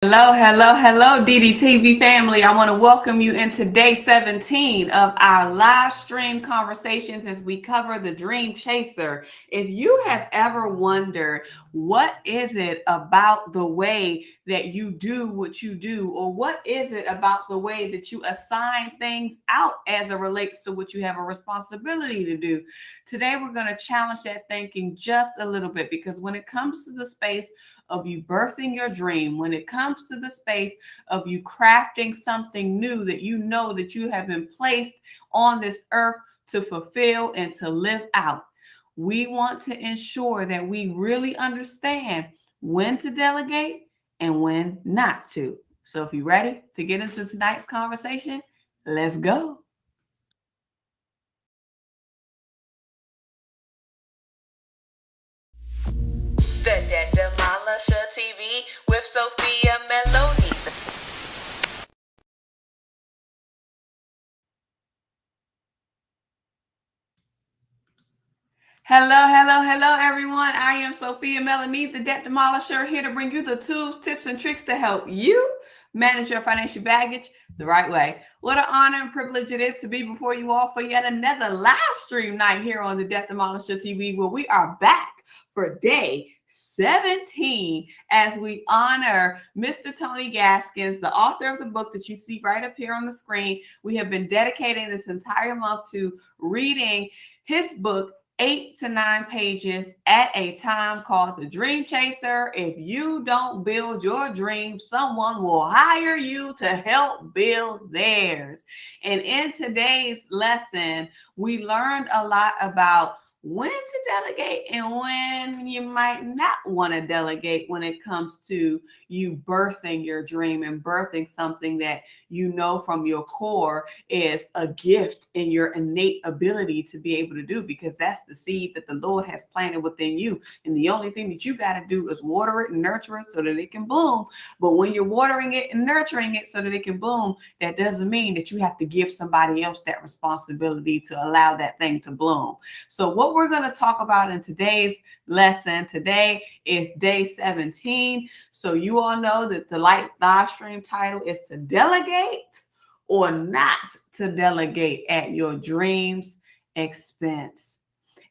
Hello, hello, hello, DDTV family. I want to welcome you into day 17 of our live stream conversations as we cover the Dream Chaser. If you have ever wondered what is it about the way that you do what you do, or what is it about the way that you assign things out as it relates to what you have a responsibility to do, today we're going to challenge that thinking just a little bit, because when it comes to the space of you birthing your dream, when it comes to the space of you crafting something new that you know that you have been placed on this earth to fulfill and to live out, we want to ensure that we really understand when to delegate and when not to. So if you're ready to get into tonight's conversation, let's go. The Debt Demolisher TV with Sophia Melone. Hello, hello, hello, everyone. I am Sophia Melonē, the Debt Demolisher, here to bring you the tools, tips, and tricks to help you manage your financial baggage the right way. What an honor and privilege it is to be before you all for yet another live stream night here on the Debt Demolisher TV, where we are back for day 17 as we honor Mr. Tony Gaskins, the author of the book that you see right up here on the screen. We have been dedicating this entire month to reading his book, 8 to 9 pages at a time, called The Dream Chaser. If you don't build your dream, someone will hire you to help build theirs. And in today's lesson, we learned a lot about when to delegate and when you might not want to delegate when it comes to you birthing your dream and birthing something that you know from your core is a gift in your innate ability to be able to do, because that's the seed that the Lord has planted within you. And the only thing that you got to do is water it and nurture it so that it can bloom. But when you're watering it and nurturing it so that it can bloom, that doesn't mean that you have to give somebody else that responsibility to allow that thing to bloom. So what we're going to talk about in today's lesson, today is day 17. So you all know that the live stream title is to delegate or not to delegate at your dreams' expense.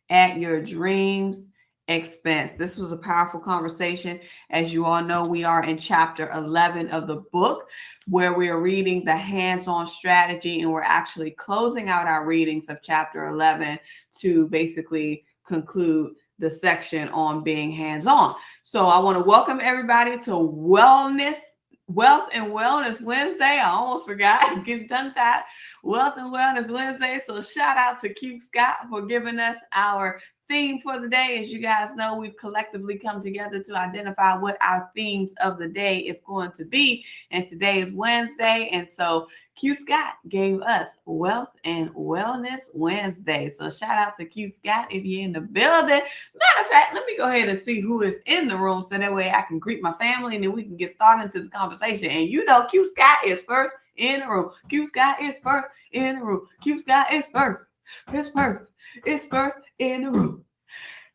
At your dreams' expense. This was a powerful conversation. As you all know, we are in chapter 11 of the book, where we are reading the hands-on strategy, and we're actually closing out our readings of chapter 11 to basically conclude the section on being hands-on. So I want to welcome everybody to Wealth and Wellness Wednesday. I almost forgot. Get tongue-tied. Wealth and Wellness Wednesday. So shout out to Q Scott for giving us our theme for the day. As you guys know, we've collectively come together to identify what our themes of the day is going to be. And today is Wednesday. And so Q Scott gave us Wealth and Wellness Wednesday. So shout out to Q Scott if you're in the building. Matter of fact, let me go ahead and see who is in the room so that way I can greet my family and then we can get started into this conversation. And you know, Q Scott is first in the room. Q Scott is first in the room. Q Scott is first. It's first. It's first in the room.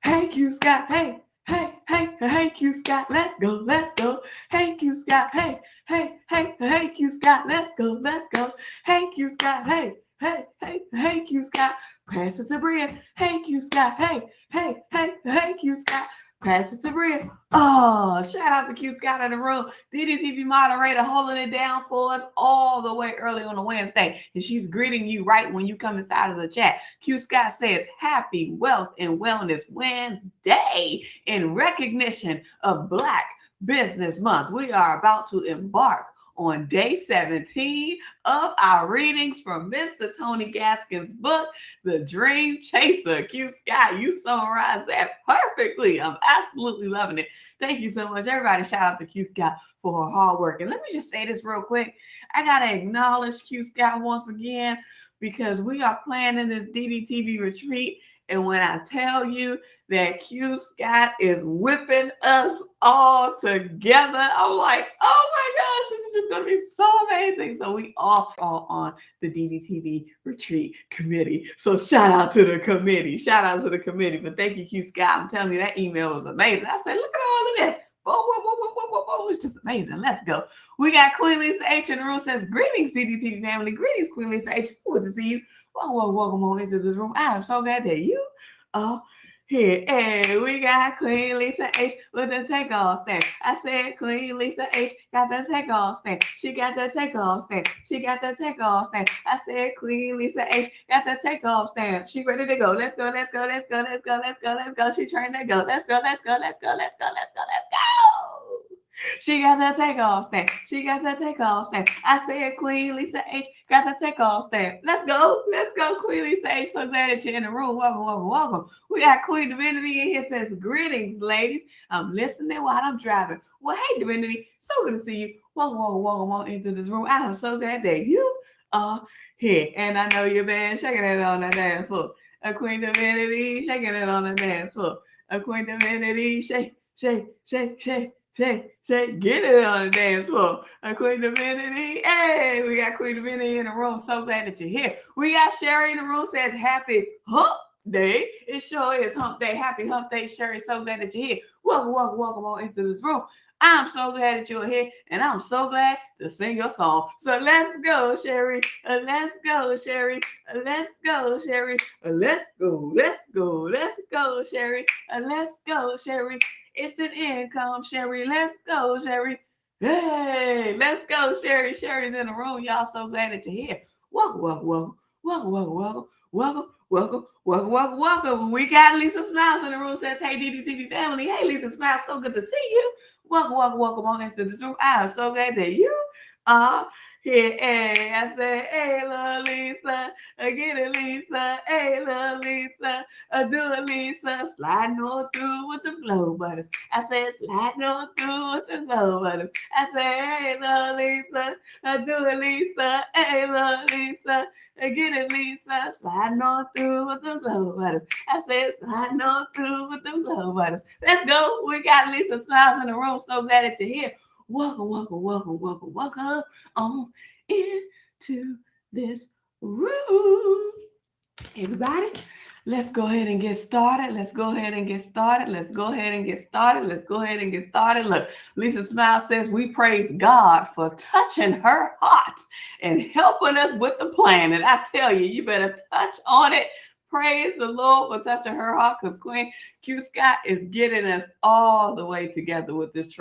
Hey, Q Scott. Hey, hey, hey, hey, Q Scott. Let's go. Let's go. Hey, Q Scott. Hey, hey, hey, hey, Q Scott. Let's go. Let's go. Hey, Q Scott. Hey, hey, hey, hey, Q Scott. Pass it to Bria. Hey, Q Scott. Hey, hey, hey, hey, Q Scott. Pass it to Bria. Oh, shout out to Q Scott in the room. DDTV moderator holding it down for us all the way early on a Wednesday. And she's greeting you right when you come inside of the chat. Q Scott says, Happy Wealth and Wellness Wednesday in recognition of Black Business Month. We are about to embark on day 17 of our readings from Mr. Tony Gaskins' book, The Dream Chaser. Q Scott, you summarized that perfectly. I'm absolutely loving it. Thank you so much. Everybody shout out to Q Scott for her hard work. And let me just say this real quick. I got to acknowledge Q Scott once again, because we are planning this DDTV retreat. And when I tell you that Q Scott is whipping us all together, I'm like, oh my gosh, this is just going to be so amazing. So we all are on the DDTV retreat committee. So shout out to the committee. Shout out to the committee. But thank you, Q Scott. I'm telling you, that email was amazing. I said, look at all of this. Whoa, whoa, whoa, whoa, whoa, whoa, whoa. It's just amazing. Let's go. We got Queen Lisa H in the room. Says, greetings, DDTV family. Greetings, Queen Lisa H. Good to see you. Welcome on into this room. I am so glad that you are here. Hey, we got Queen Lisa H with the takeoff stamp. I said Queen Lisa H got the takeoff stamp. She got the takeoff stamp. She got the takeoff stamp. I said Queen Lisa H got the takeoff stamp. She ready to go. Let's go, let's go, let's go, let's go, let's go, let's go. She trying to go. Let's go, let's go, let's go, let's go, let's go, let's go. She got the takeoff stamp. She got the takeoff stamp. I said Queen Lisa H got the takeoff stamp. Let's go. Let's go, Queen Lisa H. So glad that you're in the room. Welcome, welcome, welcome. We got Queen Divinity in here. Says, greetings, ladies. I'm listening while I'm driving. Well, hey, Divinity. So good to see you. Welcome, welcome, welcome on into this room. I am so glad that you are here. And I know you've been shaking it on the dance floor. A Queen Divinity shaking it on the dance floor. A Queen Divinity shake, shake, shake, shake. Shake, get it on the dance floor. A Queen Divinity. Hey, we got Queen Divinity in the room. So glad that you're here. We got Sherry in the room. Says happy hump day. It sure is hump day. Happy hump day, Sherry. So glad that you're here. Welcome, welcome, welcome on into this room. I'm so glad that you're here, and I'm so glad to sing your song. So let's go, Sherry. Let's go, Sherry. Let's go, Sherry. Let's go, let's go, let's go, Sherry. Let's go, Sherry. It's an income, Sherry. Let's go, Sherry. Hey, let's go, Sherry. Sherry's in the room. Y'all so glad that you're here. Welcome, welcome, welcome, welcome, welcome, welcome, welcome, welcome, welcome, welcome, welcome. We got Lisa Smiles in the room. Says, hey, DDTV family. Hey, Lisa Smiles. So good to see you. Welcome, welcome, welcome on into this room. I am so glad that you are here. Hey, I said, hey, little Lisa. Get it, Lisa. Hey, little Lisa. Do it, Lisa. Sliding on through with the blow buttons. I said, sliding on through with the blow buttons. I said, hey, little Lisa. Do it, Lisa. Hey, little Lisa. Get it, Lisa. Sliding on through with the blow buttons. I said, sliding on through with the blow buttons. Let's go. We got Lisa Smiles in the room. So glad that you're here. Welcome, welcome, welcome, welcome, welcome on into this room. Everybody, let's go ahead and get started. Let's go ahead and get started. Let's go ahead and get started. Let's go ahead and get started. Look, Lisa Smile says, we praise God for touching her heart and helping us with the plan. And I tell you, you better touch on it. Praise the Lord for touching her heart, because Queen Q Scott is getting us all the way together with this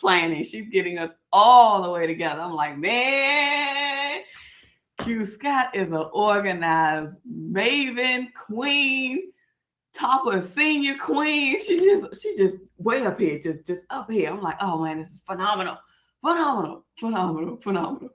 planning. She's getting us all the way together. I'm like, man, Q Scott is an organized maven queen, top of senior queen. She just way up here, just up here. I'm like, oh man, this is phenomenal, phenomenal, phenomenal, phenomenal.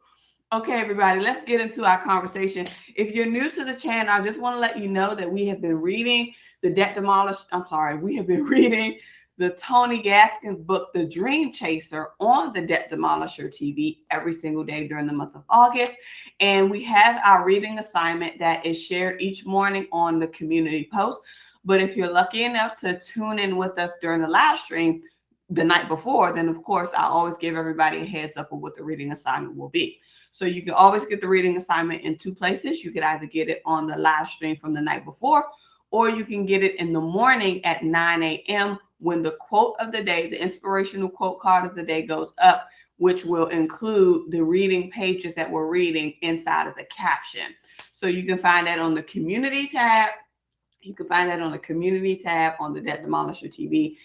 Okay, everybody, let's get into our conversation. If you're new to the channel, I just want to let you know that we have been reading the Debt Demolisher. We have been reading the Tony Gaskins book, The Dream Chaser, on the Debt Demolisher TV every single day during the month of August. And we have our reading assignment that is shared each morning on the community post. But if you're lucky enough to tune in with us during the live stream the night before, then of course, I always give everybody a heads up of what the reading assignment will be. So you can always get the reading assignment in two places. You could either get it on the live stream from the night before, or you can get it in the morning at 9 a.m. when the quote of the day, the inspirational quote card of the day goes up, which will include the reading pages that we're reading inside of the caption. So you can find that on the community tab. You can find that on the community tab on the Debt Demolisher TV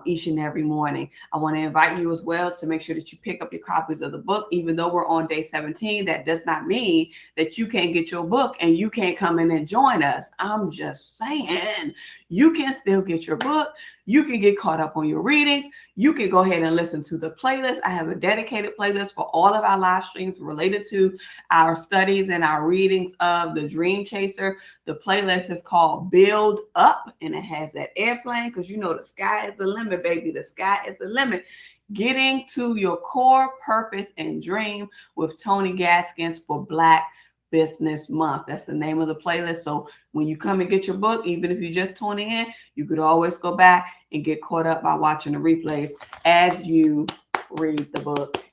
each and every morning. I want to invite you as well to make sure that you pick up your copies of the book. Even though we're on day 17, that does not mean that you can't get your book and you can't come in and join us. I'm just saying, you can still get your book. You can get caught up on your readings. You can go ahead and listen to the playlist. I have a dedicated playlist for all of our live streams related to our studies and our readings of The Dream Chaser. The playlist is called Build Up, and it has that airplane because you know the sky is the limit, baby. The sky is the limit. Getting to your core purpose and dream with Tony Gaskins for Black Business Month. That's the name of the playlist. So when you come and get your book, even if you're just tuning in, you could always go back and get caught up by watching the replays as you read the book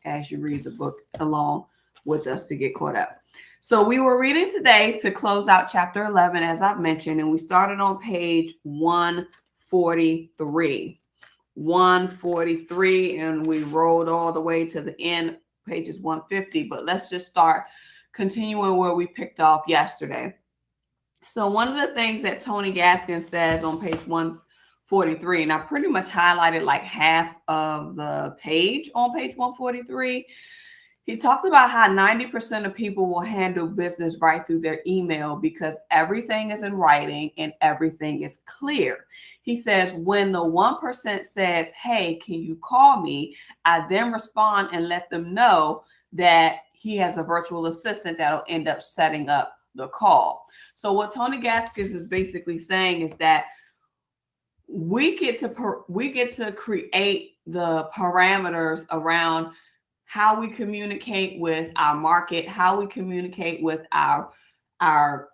along with us to get caught up. So we were reading today to close out chapter 11, as I've mentioned, and we started on page 143. 143, and we rolled all the way to the end, pages 150. But let's just start continuing where we picked off yesterday. So one of the things that Tony Gaskins says on page 143, and I pretty much highlighted like half of the page on page 143. He talked about how 90% of people will handle business right through their email because everything is in writing and everything is clear. He says, when the 1% says, hey, can you call me? I then respond and let them know that he has a virtual assistant that'll end up setting up the call. So what Tony Gaskins is basically saying is that we get to create the parameters around how we communicate with our market, how we communicate with our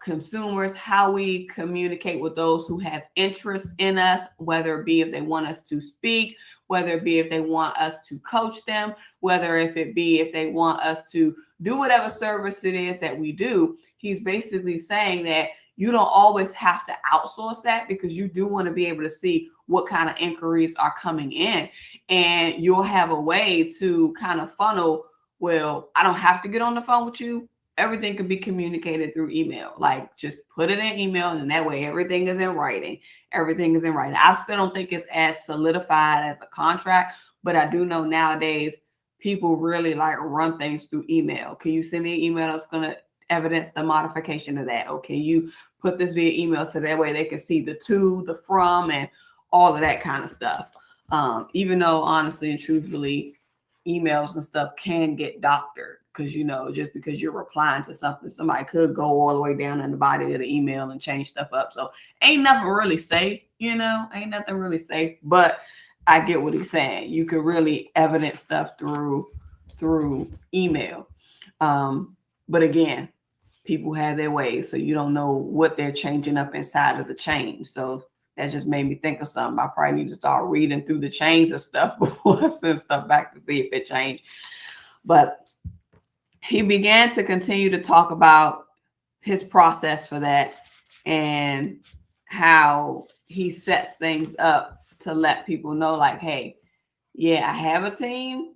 consumers, how we communicate with those who have interest in us, whether it be if they want us to speak, whether it be if they want us to coach them, whether if they want us to do whatever service it is that we do. He's basically saying that you don't always have to outsource that because you do want to be able to see what kind of inquiries are coming in, and you'll have a way to kind of funnel, well, I don't have to get on the phone with you. Everything can be communicated through email. Like, just put it in email, and that way everything is in writing. Everything is in writing. I still don't think it's as solidified as a contract, but I do know nowadays people really like run things through email. Can you send me an email that's going to evidence the modification of that? Or can you put this via email so that way they can see the to, the from, and all of that kind of stuff. Even though honestly and truthfully, emails and stuff can get doctored because, you know, just because you're replying to something, somebody could go all the way down in the body of the email and change stuff up. So ain't nothing really safe, you know, ain't nothing really safe, but I get what he's saying. You can really evidence stuff through email. But again, people have their ways, so you don't know what they're changing up inside of the change. So that just made me think of something. I probably need to start reading through the chains of stuff before I send stuff back to see if it changed. But he began to continue to talk about his process for that and how he sets things up to let people know, like, hey, yeah, I have a team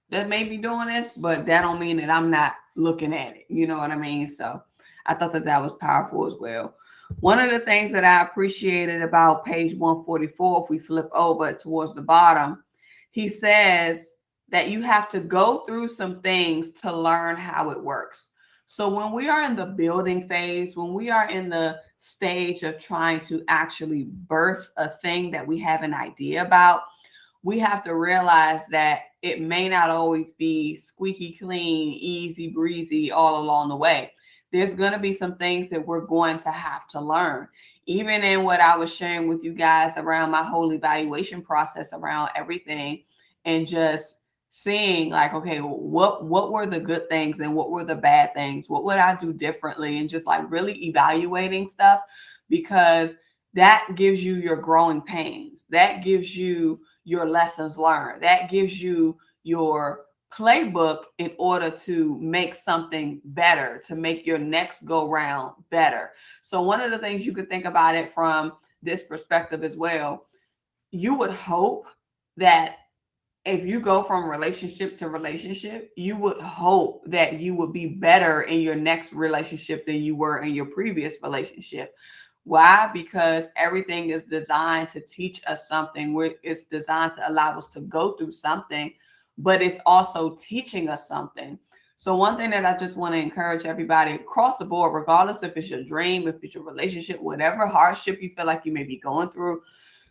that may be doing this, but that don't mean that I'm not looking at it. You know what I mean? So I thought that was powerful as well. One of the things that I appreciated about page 144, if we flip over towards the bottom, he says that you have to go through some things to learn how it works. So when we are in the building phase, when we are in the stage of trying to actually birth a thing that we have an idea about, we have to realize that it may not always be squeaky clean, easy breezy all along the way. There's going to be some things that we're going to have to learn. Even in what I was sharing with you guys around my whole evaluation process around everything, and just seeing like, okay, what were the good things and what were the bad things? What would I do differently? And just like really evaluating stuff, because that gives you your growing pains. That gives you your lessons learned. That gives you your playbook in order to make something better, to make your next go round better. So one of the things you could think about it from this perspective as well, you would hope that if you go from relationship to relationship, you would hope that you would be better in your next relationship than you were in your previous relationship. Why? Because everything is designed to teach us something. It's designed to allow us to go through something, but it's also teaching us something. So one thing that I just want to encourage everybody across the board, regardless if it's your dream, if it's your relationship, whatever hardship you feel like you may be going through,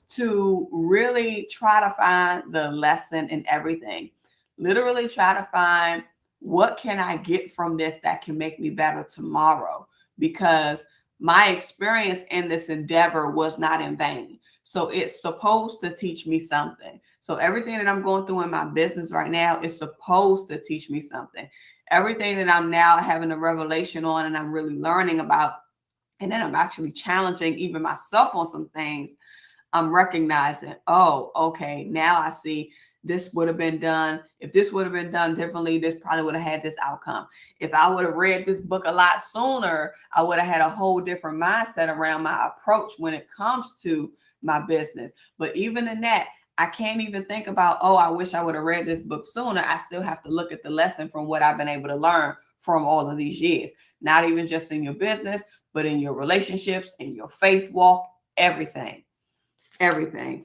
to really try to find the lesson in everything. Literally try to find, what can I get from this that can make me better tomorrow? Because my experience in this endeavor was not in vain. So it's supposed to teach me something. So everything that I'm going through in my business right now is supposed to teach me something. Everything that I'm now having a revelation on and I'm really learning about, and then I'm actually challenging even myself on some things, I'm recognizing, oh, okay, now I see this would have been done. If this would have been done differently, this probably would have had this outcome. If I would have read this book a lot sooner, I would have had a whole different mindset around my approach when it comes to my business. But even in that, I can't even think about, oh, I wish I would have read this book sooner. I still have to look at the lesson from what I've been able to learn from all of these years, not even just in your business, but in your relationships, in your faith walk, everything, everything.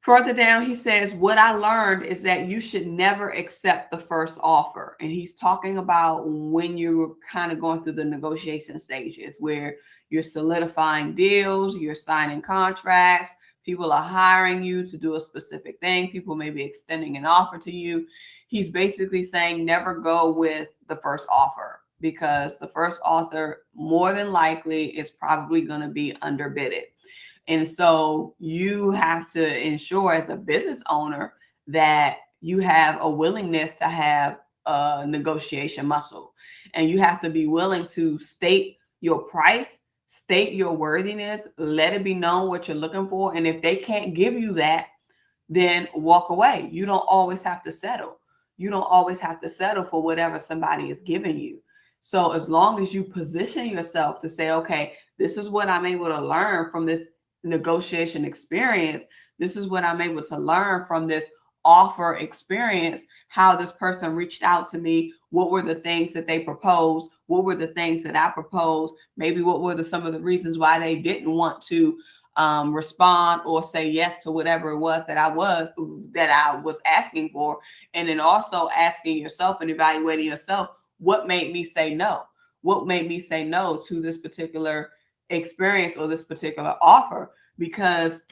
Further down, he says, what I learned is that you should never accept the first offer. And he's talking about when you're kind of going through the negotiation stages where you're solidifying deals, you're signing contracts, people are hiring you to do a specific thing, people may be extending an offer to you. He's basically saying never go with the first offer, because the first offer more than likely is probably going to be underbidded. And so you have to ensure as a business owner that you have a willingness to have a negotiation muscle, and you have to be willing to state your price, state your worthiness, let it be known what you're looking for. And if they can't give you that, then walk away. You don't always have to settle. You don't always have to settle for whatever somebody is giving you. So as long as you position yourself to say, okay, this is what I'm able to learn from this negotiation experience. This is what I'm able to learn from this offer experience, how this person reached out to me, what were the things that they proposed, what were the things that I proposed, maybe what were some of the reasons why they didn't want to respond or say yes to whatever it was that I was asking for. And then also asking yourself and evaluating yourself, what made me say no? What made me say no to this particular experience or this particular offer? Because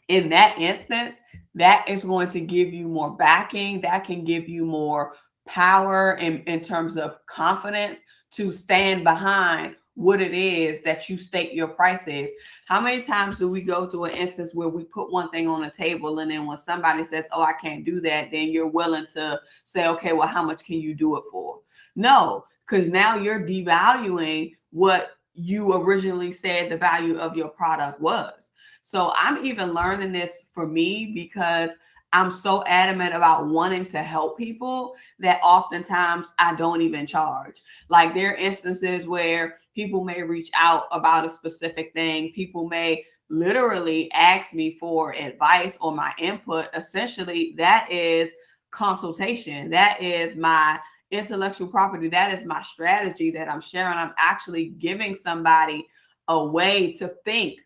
in that instance, that is going to give you more backing. That can give you more power in terms of confidence to stand behind what it is that you state your price is. How many times do we go through an instance where we put one thing on the table, and then when somebody says, oh, I can't do that, then you're willing to say, okay, well, how much can you do it for? No, because now you're devaluing what you originally said the value of your product was. So I'm even learning this for me because I'm so adamant about wanting to help people that oftentimes I don't even charge. Like there are instances where people may reach out about a specific thing. People may literally ask me for advice or my input. Essentially, that is consultation. That is my intellectual property. That is my strategy that I'm sharing. I'm actually giving somebody a way to think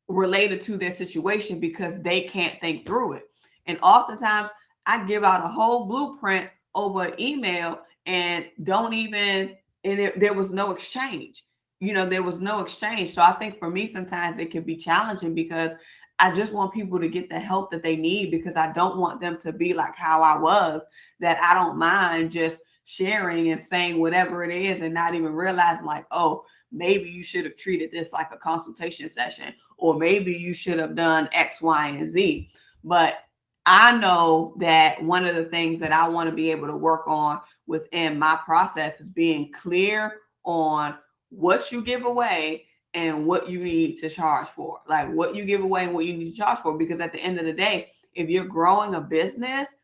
related to their situation because they can't think through it. And oftentimes I give out a whole blueprint over email and there was no exchange. There was no exchange. So I think for me, sometimes it can be challenging because I just want people to get the help that they need, because I don't want them to be like how I was, that I don't mind just sharing and saying whatever it is and not even realizing like, oh, maybe you should have treated this like a consultation session, or maybe you should have done X, Y, and Z. But I know that one of the things that I want to be able to work on within my process is being clear on what you give away and what you need to charge for. Like what you give away and what you need to charge for. Because at the end of the day, if you're growing a business,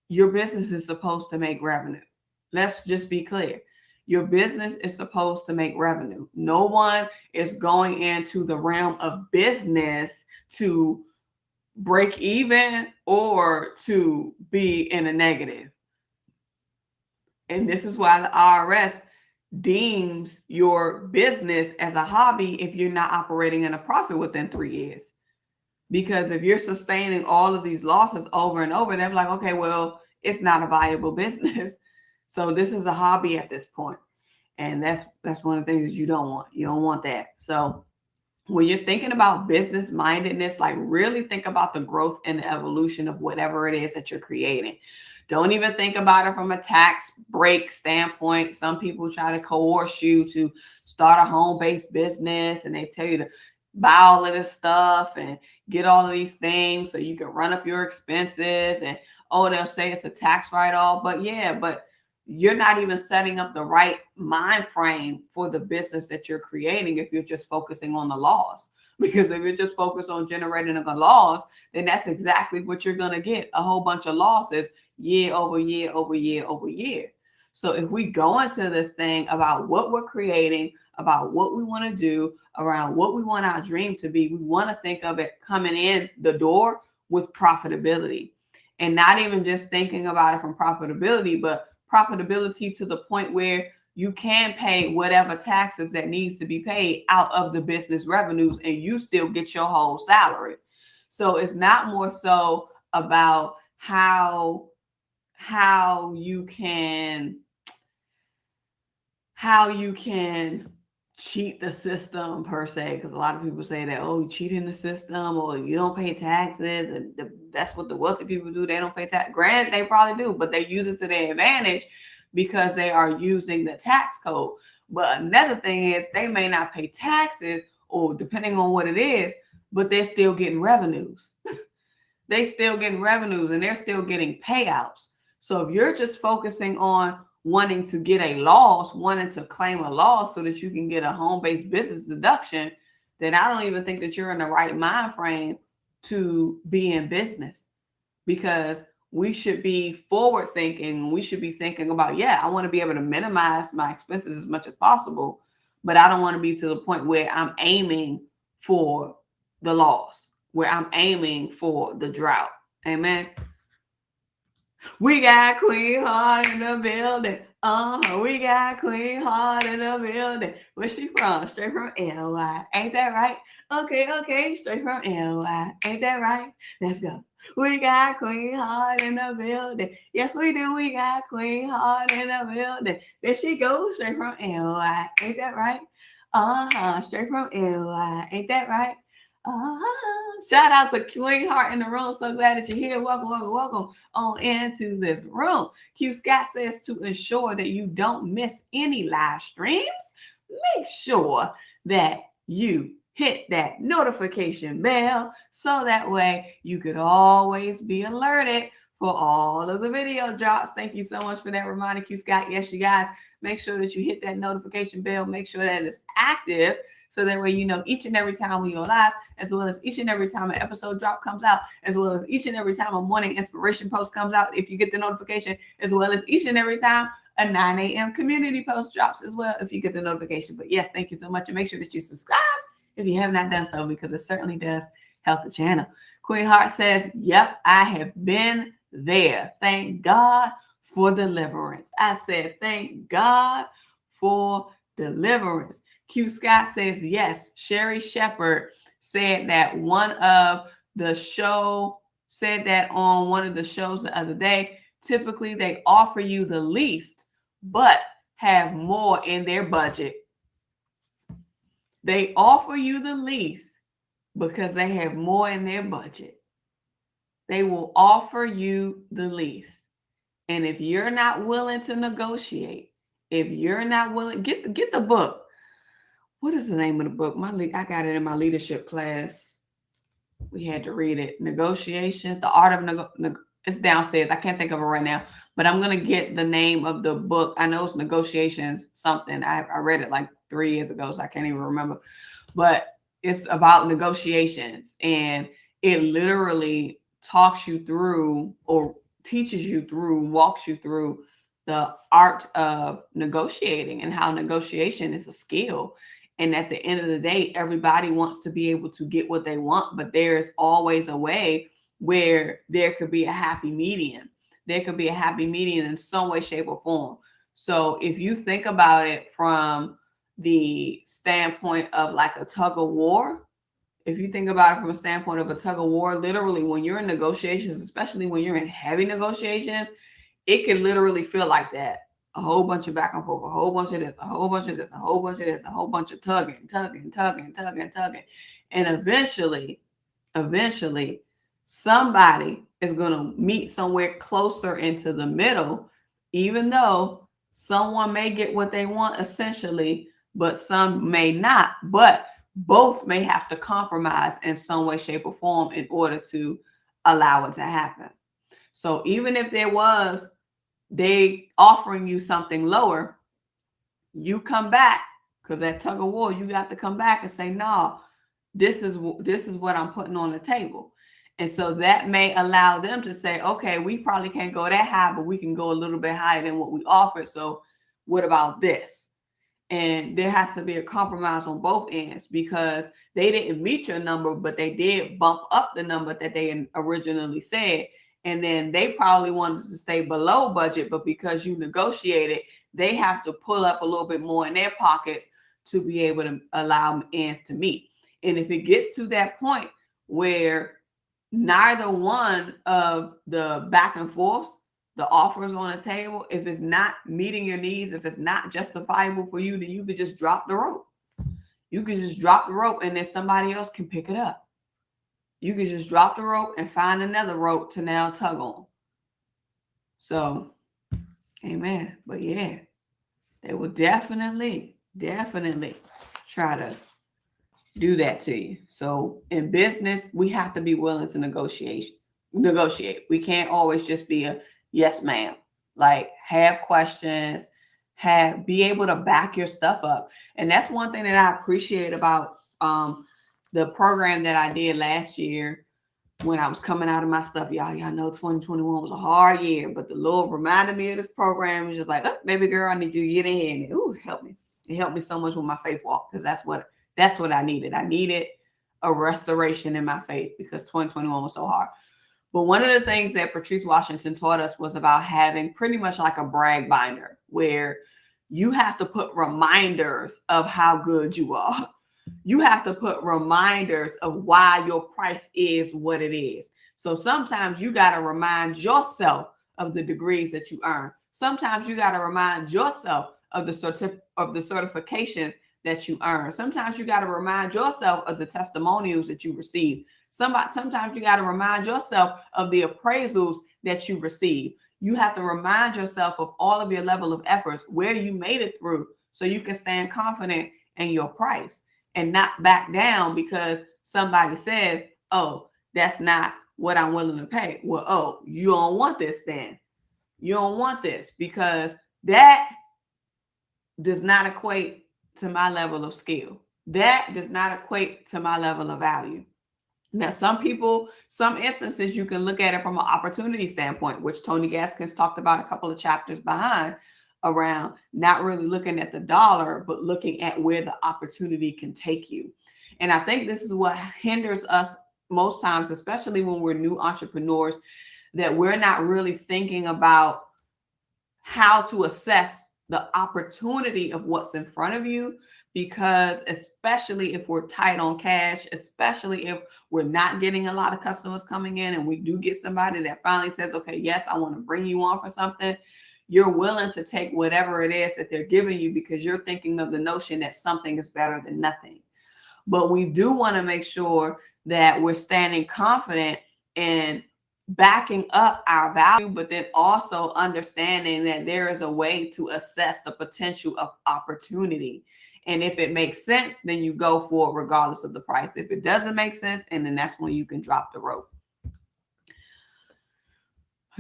your business is supposed to make revenue. Let's just be clear. Your business is supposed to make revenue. No one is going into the realm of business to break even or to be in a negative. And this is why the IRS deems your business as a hobby if you're not operating in a profit within 3 years. Because if you're sustaining all of these losses over and over, they're like, okay, well, it's not a viable business. So this is a hobby at this point. And that's one of the things you don't want. You don't want that. So when you're thinking about business mindedness, like really think about the growth and the evolution of whatever it is that you're creating. Don't even think about it from a tax break standpoint. Some people try to coerce you to start a home-based business, and they tell you to buy all of this stuff and get all of these things so you can run up your expenses. And they'll say it's a tax write-off. But you're not even setting up the right mind frame for the business that you're creating if you're just focusing on the loss. Because if you're just focused on generating a loss, then that's exactly what you're going to get, a whole bunch of losses year over year over year over year. So if we go into this thing about what we're creating, about what we want to do, around what we want our dream to be, we want to think of it coming in the door with profitability, and not even just thinking about it from profitability, but profitability to the point where you can pay whatever taxes that needs to be paid out of the business revenues and you still get your whole salary. So it's not more so about how you can cheat the system per se, because a lot of people say that, oh, you cheating the system or you don't pay taxes, and that's what the wealthy people do. They don't pay tax. Granted, they probably do, but they use it to their advantage because they are using the tax code. But another thing is they may not pay taxes, or depending on what it is, but they're still getting revenues. They still getting revenues and they're still getting payouts. So if you're just focusing on wanting to get a loss, wanting to claim a loss so that you can get a home-based business deduction, then I don't even think that you're in the right mind frame to be in business, because we should be forward thinking. We should be thinking about, yeah, I want to be able to minimize my expenses as much as possible, but I don't want to be to the point where I'm aiming for the loss, where I'm aiming for the drought. Amen. We got Queen Heart in the building. We got Queen Heart in the building. Where she from? Straight from LY. Ain't that right? Okay. Straight from LY. Ain't that right? Let's go. We got Queen Heart in the building. Yes, we do. We got Queen Heart in the building. There she goes. Straight from LY. Ain't that right? Straight from LY. Ain't that right? Shout out to Queen Heart in the room. So glad that you're here. Welcome on into this room. Q Scott says to ensure that you don't miss any live streams, make sure that you hit that notification bell so that way you could always be alerted for all of the video drops. Thank you so much for that reminder, Q Scott. Yes, you guys, make sure that you hit that notification bell. Make sure that it's active, so that way you know each and every time we go live, as well as each and every time an episode drop comes out, as well as each and every time a morning inspiration post comes out, if you get the notification, as well as each and every time a 9 a.m. community post drops as well, if you get the notification. But yes, thank you so much. And make sure that you subscribe if you have not done so, because it certainly does help the channel. Queen Heart says, yep, I have been there. Thank God for deliverance. I said, thank God for deliverance. Q Scott says, yes, Sherry Shepherd said that on one of the shows the other day. Typically, they offer you the least, but have more in their budget. They offer you the least because they have more in their budget. They will offer you the least. And if you're not willing to negotiate, if you're not willing, get the book. What is the name of the book? I got it in my leadership class. We had to read it. Negotiation, the art of it's downstairs. I can't think of it right now, but I'm going to get the name of the book. I know it's Negotiations something. I read it like 3 years ago, so I can't even remember. But it's about negotiations, and it literally talks you through, or teaches you through, walks you through the art of negotiating and how negotiation is a skill. And at the end of the day, everybody wants to be able to get what they want, but there's always a way where there could be a happy medium. There could be a happy medium in some way, shape, or form. So if you think about it from the standpoint of like a tug of war, literally when you're in negotiations, especially when you're in heavy negotiations, it can literally feel like that. A whole bunch of back and forth, a whole bunch of this, a whole bunch of this, a whole bunch of this, a whole bunch of tugging. And eventually, somebody is going to meet somewhere closer into the middle, even though someone may get what they want essentially, but some may not. But both may have to compromise in some way, shape, or form in order to allow it to happen. So even if they offering you something lower, you come back, because that tug of war, you got to come back and say, no, this is what I'm putting on the table. And so that may allow them to say, okay, we probably can't go that high, but we can go a little bit higher than what we offered. So what about this? And there has to be a compromise on both ends, because they didn't meet your number, but they did bump up the number that they originally said. And then they probably wanted to stay below budget, but because you negotiated, they have to pull up a little bit more in their pockets to be able to allow ends to meet. And if it gets to that point where neither one of the back and forths, the offers on the table, if it's not meeting your needs, if it's not justifiable for you, then you could just drop the rope. You could just drop the rope, and then somebody else can pick it up. You could just drop the rope and find another rope to now tug on. So, amen. But yeah, they will definitely try to do that to you. So in business, we have to be willing to negotiate. We can't always just be a yes, ma'am. Like, have questions, be able to back your stuff up. And that's one thing that I appreciate about the program that I did last year when I was coming out of my stuff. Y'all know 2021 was a hard year, but the Lord reminded me of this program. It's just like, oh, baby girl, I need you to get in here. And ooh, help me. It helped me so much with my faith walk, because that's what I needed. I needed a restoration in my faith because 2021 was so hard. But one of the things that Patrice Washington taught us was about having pretty much like a brag binder, where you have to put reminders of how good you are. You have to put reminders of why your price is what it is. So sometimes you got to remind yourself of the degrees that you earn. Sometimes you got to remind yourself of the certifications that you earn. Sometimes you got to remind yourself of the testimonials that you receive. Sometimes you got to remind yourself of the appraisals that you receive. You have to remind yourself of all of your level of efforts, where you made it through, so you can stand confident in your price and not back down because somebody says, oh, that's not what I'm willing to pay. Well, oh, you don't want this then. You don't want this, because that does not equate to my level of skill. That does not equate to my level of value. Now, some instances, you can look at it from an opportunity standpoint, which Tony Gaskins talked about a couple of chapters behind, around not really looking at the dollar, but looking at where the opportunity can take you. And I think this is what hinders us most times, especially when we're new entrepreneurs, that we're not really thinking about how to assess the opportunity of what's in front of you. Because especially if we're tight on cash, especially if we're not getting a lot of customers coming in, and we do get somebody that finally says, okay, yes, I want to bring you on for something, you're willing to take whatever it is that they're giving you, because you're thinking of the notion that something is better than nothing. But we do want to make sure that we're standing confident in backing up our value, but then also understanding that there is a way to assess the potential of opportunity. And if it makes sense, then you go for it regardless of the price. If it doesn't make sense, and then that's when you can drop the rope.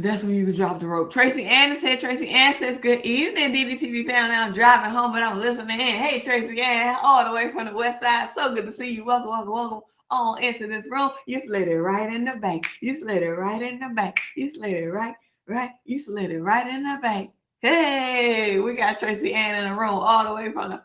Tracy Ann is here. Tracy Ann says, good evening, DDTV family. I'm driving home, but I'm listening in. Hey, Tracy Ann, all the way from the west side. So good to see you. Welcome on into this room. You slid it right in the bank. You slid it right in the bank. You slid it right. You slid it right in the bank. Hey, we got Tracy Ann in the room all the way from the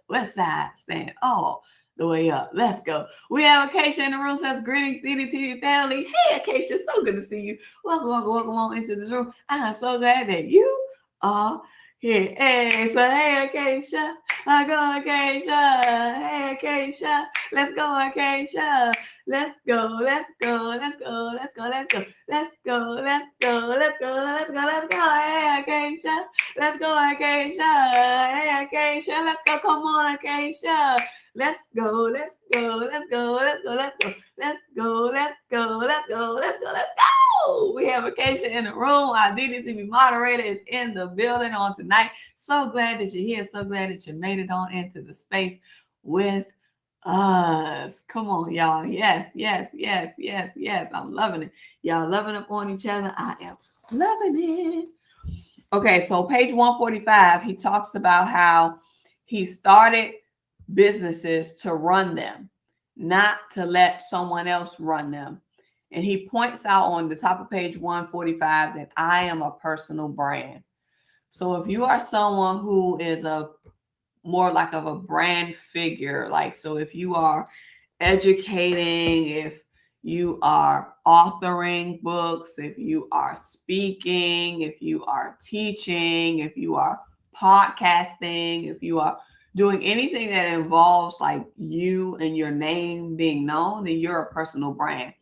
west side, stand all the way up. Let's go. We have Acacia in the room. Says, greetings, DDTV family. Hey, Acacia, so good to see you. Welcome on into this room. I'm so glad that you are here. Hey, so hey, Acacia. I go, Acacia. Hey, Acacia. Let's go, Acacia. Let's go. Hey, Acacia. Let's go, Acacia. Hey, Acacia. Let's go. Come on, Acacia. Let's go. We have Acacia in the room. Our DDTV moderator is in the building on tonight. So glad that you're here. So glad that you made it on into the space with us. Come on, y'all. Yes. I'm loving it. Y'all loving up on each other. I am loving it. Okay, so page 145, he talks about how he started businesses to run them, not to let someone else run them. And he points out on the top of page 145 that I am a personal brand. So if you are someone who is a more like of a brand figure. Like, so if you are educating, if you are authoring books, if you are speaking, if you are teaching, if you are podcasting, if you are doing anything that involves like you and your name being known, then you're a personal brand.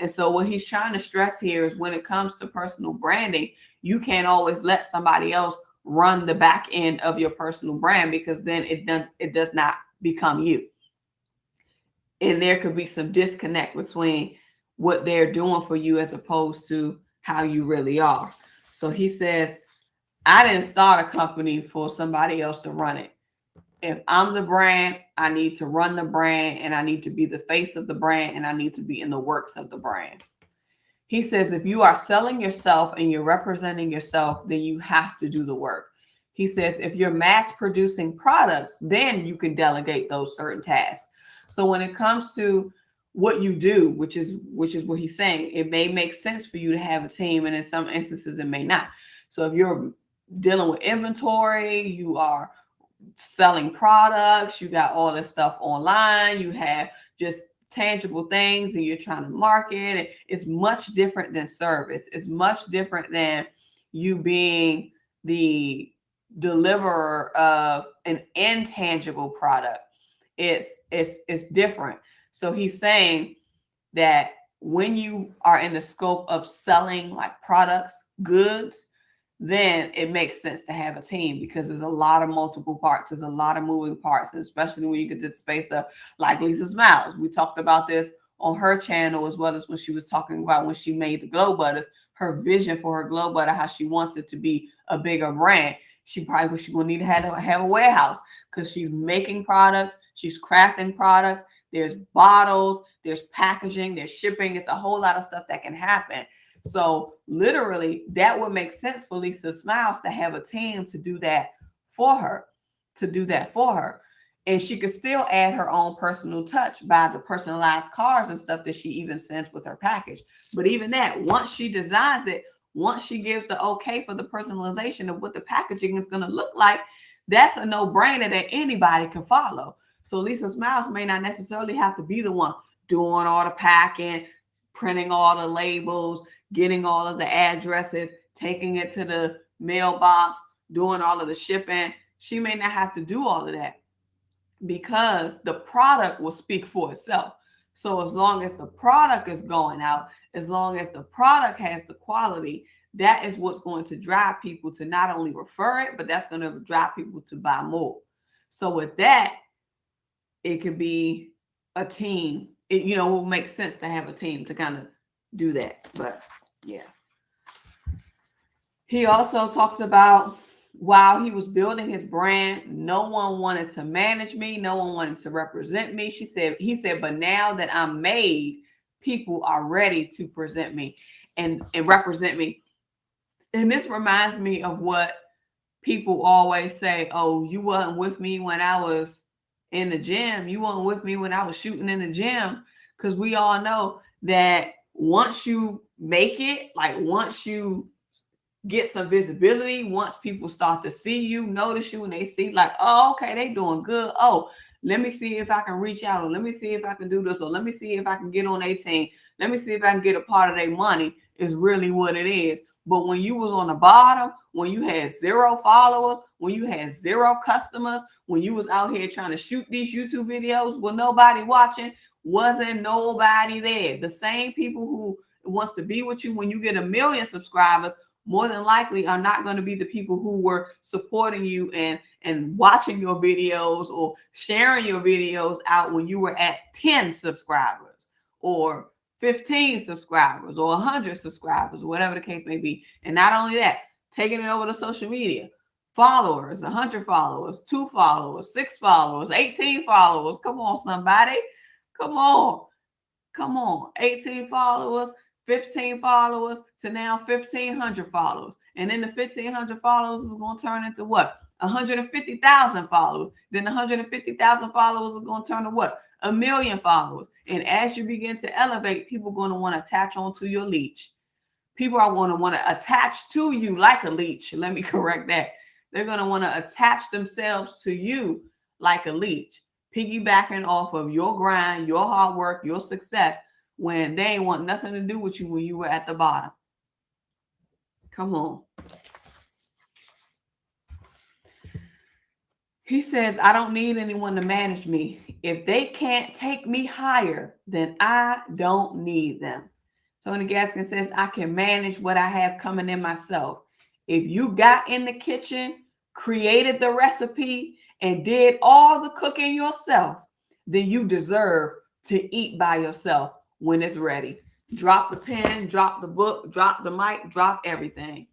And so what he's trying to stress here is when it comes to personal branding, you can't always let somebody else run the back end of your personal brand, because then it does not become you. And there could be some disconnect between what they're doing for you as opposed to how you really are. So he says, I didn't start a company for somebody else to run it. If I'm the brand, I need to run the brand, and I need to be the face of the brand, and I need to be in the works of the brand. He says, if you are selling yourself and you're representing yourself, then you have to do the work. He says, if you're mass producing products, then you can delegate those certain tasks. So when it comes to what you do, which is what he's saying, it may make sense for you to have a team, and in some instances it may not. So if you're dealing with inventory, you are selling products, you got all this stuff online, you have just tangible things, and you're trying to market. It's much different than service. It's much different than you being the deliverer of an intangible product. It's different. So he's saying that when you are in the scope of selling like products, goods, then it makes sense to have a team, because there's a lot of multiple parts. There's a lot of moving parts, and especially when you get to the space of like Lisa Smiles. We talked about this on her channel, as well as when she was talking about when she made the Glow Butters, her vision for her Glow Butter, how she wants it to be a bigger brand. She probably she's going to need to have a warehouse, because she's making products, she's crafting products. There's bottles, there's packaging, there's shipping. It's a whole lot of stuff that can happen. So literally, that would make sense for Lisa Smiles to have a team to do that for her, And she could still add her own personal touch by the personalized cards and stuff that she even sends with her package. But even that, once she designs it, once she gives the okay for the personalization of what the packaging is going to look like, that's a no-brainer that anybody can follow. So Lisa Smiles may not necessarily have to be the one doing all the packing, printing all the labels, getting all of the addresses, taking it to the mailbox, doing all of the shipping. She may not have to do all of that, because the product will speak for itself. So as long as the product is going out, as long as the product has the quality, that is what's going to drive people to not only refer it, but that's going to drive people to buy more. So with that, it could be a team. It will make sense to have a team to kind of do that. But yeah. He also talks about, while he was building his brand, no one wanted to manage me. No one wanted to represent me. He said, but now that I'm made, people are ready to present me and represent me. And this reminds me of what people always say, oh, you wasn't with me when I was in the gym. You weren't with me when I was shooting in the gym. Because we all know that once you make it, like once you get some visibility, once people start to see you, notice you, and they see like, oh, okay, they doing good. Oh, let me see if I can reach out, or let me see if I can do this, or let me see if I can get on their team. Let me see if I can get a part of their money, is really what it is. But when you was on the bottom, when you had 0 followers, when you had 0 customers, when you was out here trying to shoot these YouTube videos with nobody watching, wasn't nobody there. The same people who wants to be with you when you get 1 million subscribers, more than likely are not going to be the people who were supporting you and watching your videos or sharing your videos out when you were at 10 subscribers or 15 subscribers or 100 subscribers, or whatever the case may be. And not only that, taking it over to social media, followers, 100 followers, 2 followers, 6 followers, 18 followers. Come on, somebody. Come on. 18 followers, 15 followers, to now 1,500 followers. And then the 1,500 followers is going to turn into what? 150,000 followers. Then 150,000 followers are going to turn to what? 1 million followers. And as you begin to elevate, people are going to want to attach onto your leech. People are going to want to attach to you like a leech. Let me correct that. They're going to want to attach themselves to you like a leech, piggybacking off of your grind, your hard work, your success, when they ain't want nothing to do with you when you were at the bottom. Come on. He says, I don't need anyone to manage me. If they can't take me higher, then I don't need them. Tony Gaskin says, I can manage what I have coming in myself. If you got in the kitchen, created the recipe, and did all the cooking yourself, then you deserve to eat by yourself when it's ready. Drop the pen, drop the book, drop the mic, drop everything.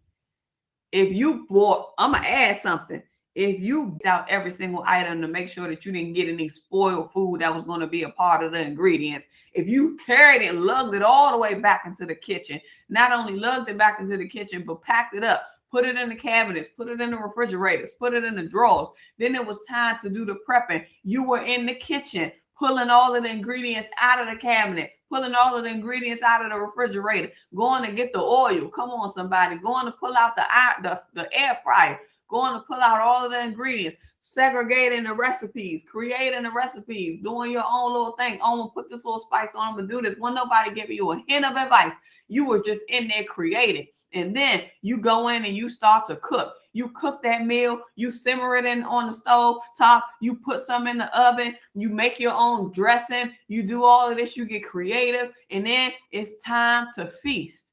If you bought, I'm going to add something. If you out every single item to make sure that you didn't get any spoiled food that was going to be a part of the ingredients, if you carried it, lugged it all the way back into the kitchen, not only lugged it back into the kitchen, but packed it up, put it in the cabinets, put it in the refrigerators, put it in the drawers, then it was time to do the prepping. You were in the kitchen, pulling all of the ingredients out of the cabinet, pulling all of the ingredients out of the refrigerator, going to get the oil. Come on, somebody. Going to pull out the air fryer, going to pull out all of the ingredients, segregating the recipes, creating the recipes, doing your own little thing. Oh, I'm going to put this little spice on, I'm going to do this. When nobody giving you a hint of advice, you were just in there creating. And then you go in and you start to cook. You cook that meal, you simmer it in on the stove top, you put some in the oven, you make your own dressing, you do all of this, you get creative, and then it's time to feast.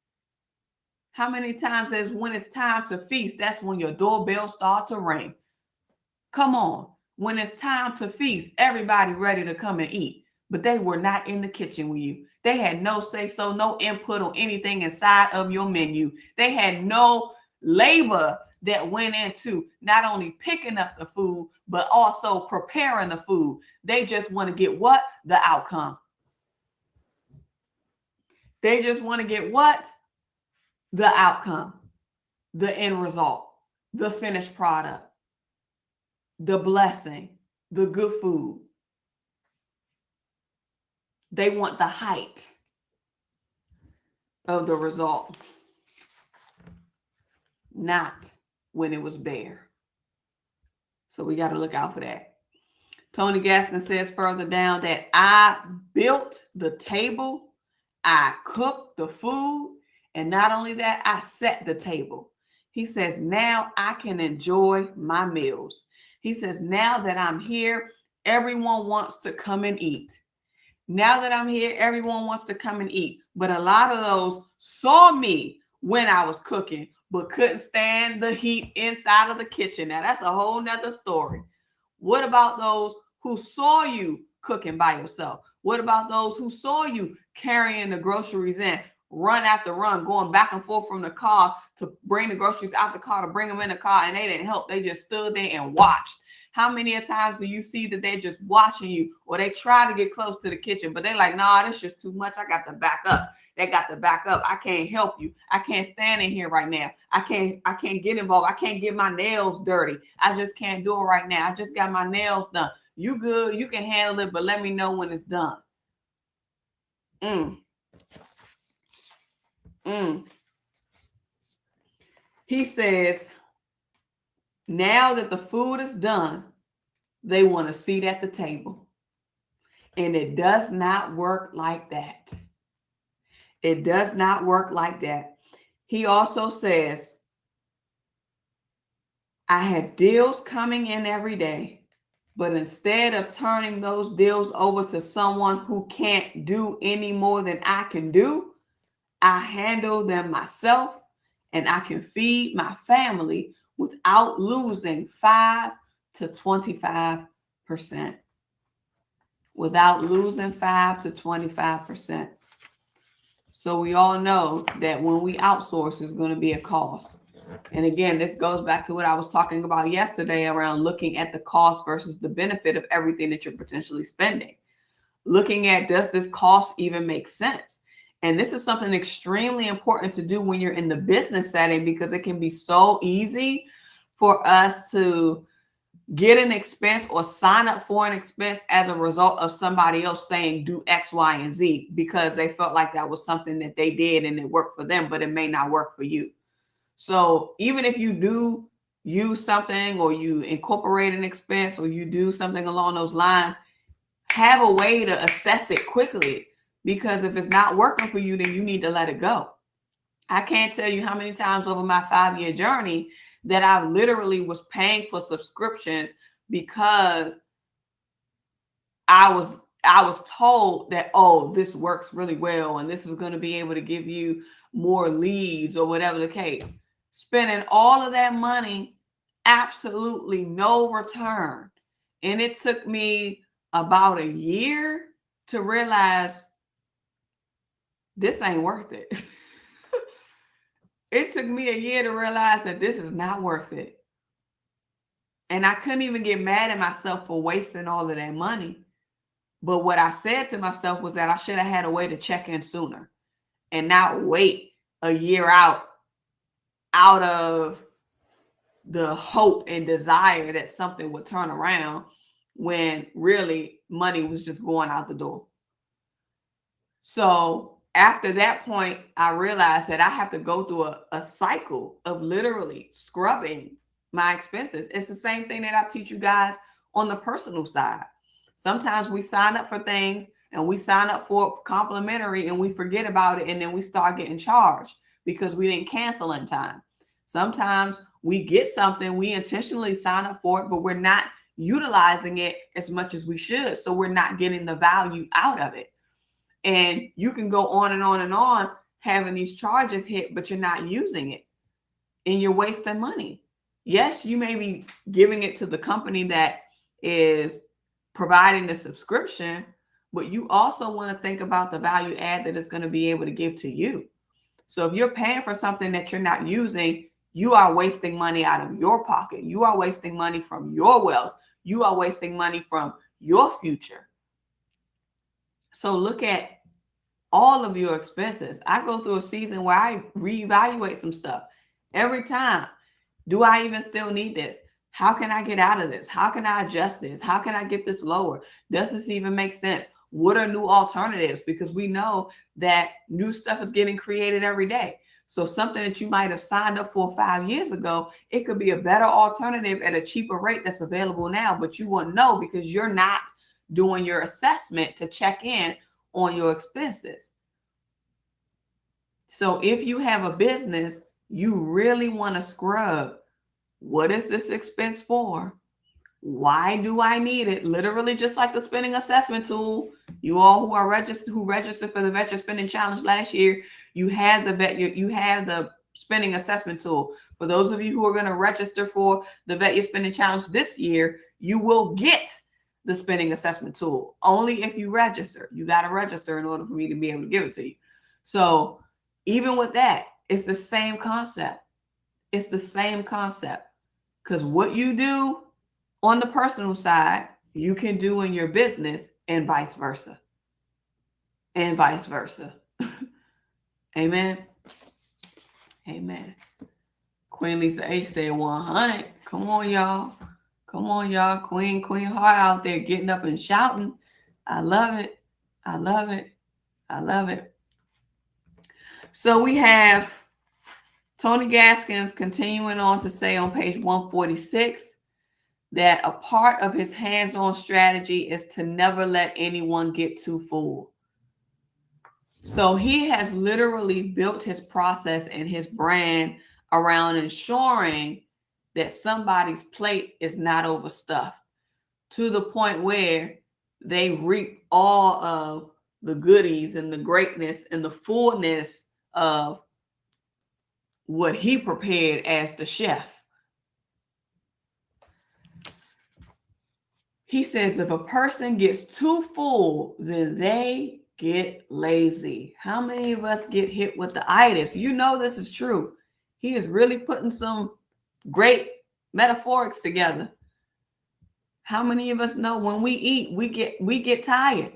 How many times is when it's time to feast, that's when your doorbell starts to ring? Come on. When it's time to feast, everybody ready to come and eat. But they were not in the kitchen with you. They had no say-so, no input on anything inside of your menu. They had no labor that went into not only picking up the food, but also preparing the food. They just want to get what? The outcome. They just want to get what? The outcome, the end result, the finished product, the blessing, the good food. They want the height of the result, not when it was bare. So we got to look out for that. Tony Gaskin says further down that I built the table, I cooked the food, and not only that, I set the table. He says, now I can enjoy my meals. He says, now that I'm here, everyone wants to come and eat. Now that I'm here, everyone wants to come and eat. But a lot of those saw me when I was cooking, but couldn't stand the heat inside of the kitchen. Now, that's a whole nother story. What about those who saw you cooking by yourself? What about those who saw you carrying the groceries in, run after run, going back and forth from the car to bring the groceries out the car, to bring them in the car, and they didn't help. They just stood there and watched. How many times do you see that they're just watching you, or they try to get close to the kitchen, but they're like, nah, that's just too much. I got to back up. They got to back up. I can't help you. I can't stand in here right now. I can't get involved. I can't get my nails dirty. I just can't do it right now. I just got my nails done. You good. You can handle it, but let me know when it's done. He says, now that the food is done, they want a seat at the table. And it does not work like that. It does not work like that. He also says, I have deals coming in every day, but instead of turning those deals over to someone who can't do any more than I can do, I handle them myself, and I can feed my family without losing 5 to 25%. Without losing 5 to 25%. So we all know that when we outsource, it's going to be a cost. And again, this goes back to what I was talking about yesterday around looking at the cost versus the benefit of everything that you're potentially spending. Looking at, does this cost even make sense? And this is something extremely important to do when you're in the business setting, because it can be so easy for us to get an expense or sign up for an expense as a result of somebody else saying do X, Y, and Z, because they felt like that was something that they did and it worked for them, but it may not work for you. So even if you do use something or you incorporate an expense or you do something along those lines, have a way to assess it quickly, because if it's not working for you, then you need to let it go. I can't tell you how many times over my 5-year journey that I literally was paying for subscriptions because I was told that, oh, this works really well and this is going to be able to give you more leads or whatever the case. Spending all of that money, absolutely no return. And it took me about a year to realize this ain't worth it. It took me a year to realize that this is not worth it. And I couldn't even get mad at myself for wasting all of that money. But what I said to myself was that I should have had a way to check in sooner and not wait a year out of the hope and desire that something would turn around when really money was just going out the door. So after that point, I realized that I have to go through a cycle of literally scrubbing my expenses. It's the same thing that I teach you guys on the personal side. Sometimes we sign up for things and we sign up for complimentary and we forget about it, and then we start getting charged because we didn't cancel in time. Sometimes we get something, we intentionally sign up for it, but we're not utilizing it as much as we should. So we're not getting the value out of it. And you can go on and on and on having these charges hit, but you're not using it and you're wasting money. Yes, you may be giving it to the company that is providing the subscription, but you also want to think about the value add that it's going to be able to give to you. So if you're paying for something that you're not using, you are wasting money out of your pocket. You are wasting money from your wealth. You are wasting money from your future. So look at all of your expenses. I go through a season where I reevaluate some stuff every time. Do I even still need this? How can I get out of this? How can I adjust this? How can I get this lower? Does this even make sense? What are new alternatives? Because we know that new stuff is getting created every day. So something that you might have signed up for 5 years ago, it could be a better alternative at a cheaper rate that's available now, but you won't know because you're not doing your assessment to check in on your expenses. So if you have a business, you really want to scrub. What is this expense for? Why do I need it? Literally, just like the spending assessment tool. You all who are registered for the Vet Your Spending Challenge last year, you have the spending assessment tool. For those of you who are going to register for the Vet Your Spending Challenge this year, you will get the spending assessment tool only if you register. You got to register in order for me to be able to give it to you. So even with that, it's the same concept. It's the same concept, because what you do on the personal side, you can do in your business, and vice versa. And vice versa. Amen. Amen. Queen Lisa H said 100. Come on, y'all. Come on, y'all. Queen Heart out there getting up and shouting. I love it. I love it. I love it. So we have Tony Gaskins continuing on to say on page 146 that a part of his hands-on strategy is to never let anyone get too full. So he has literally built his process and his brand around ensuring that somebody's plate is not overstuffed to the point where they reap all of the goodies and the greatness and the fullness of what he prepared as the chef. He says if a person gets too full, then they get lazy. How many of us get hit with the itis? You know this is true. He is really putting some great metaphorics together. How many of us know when we eat, we get tired?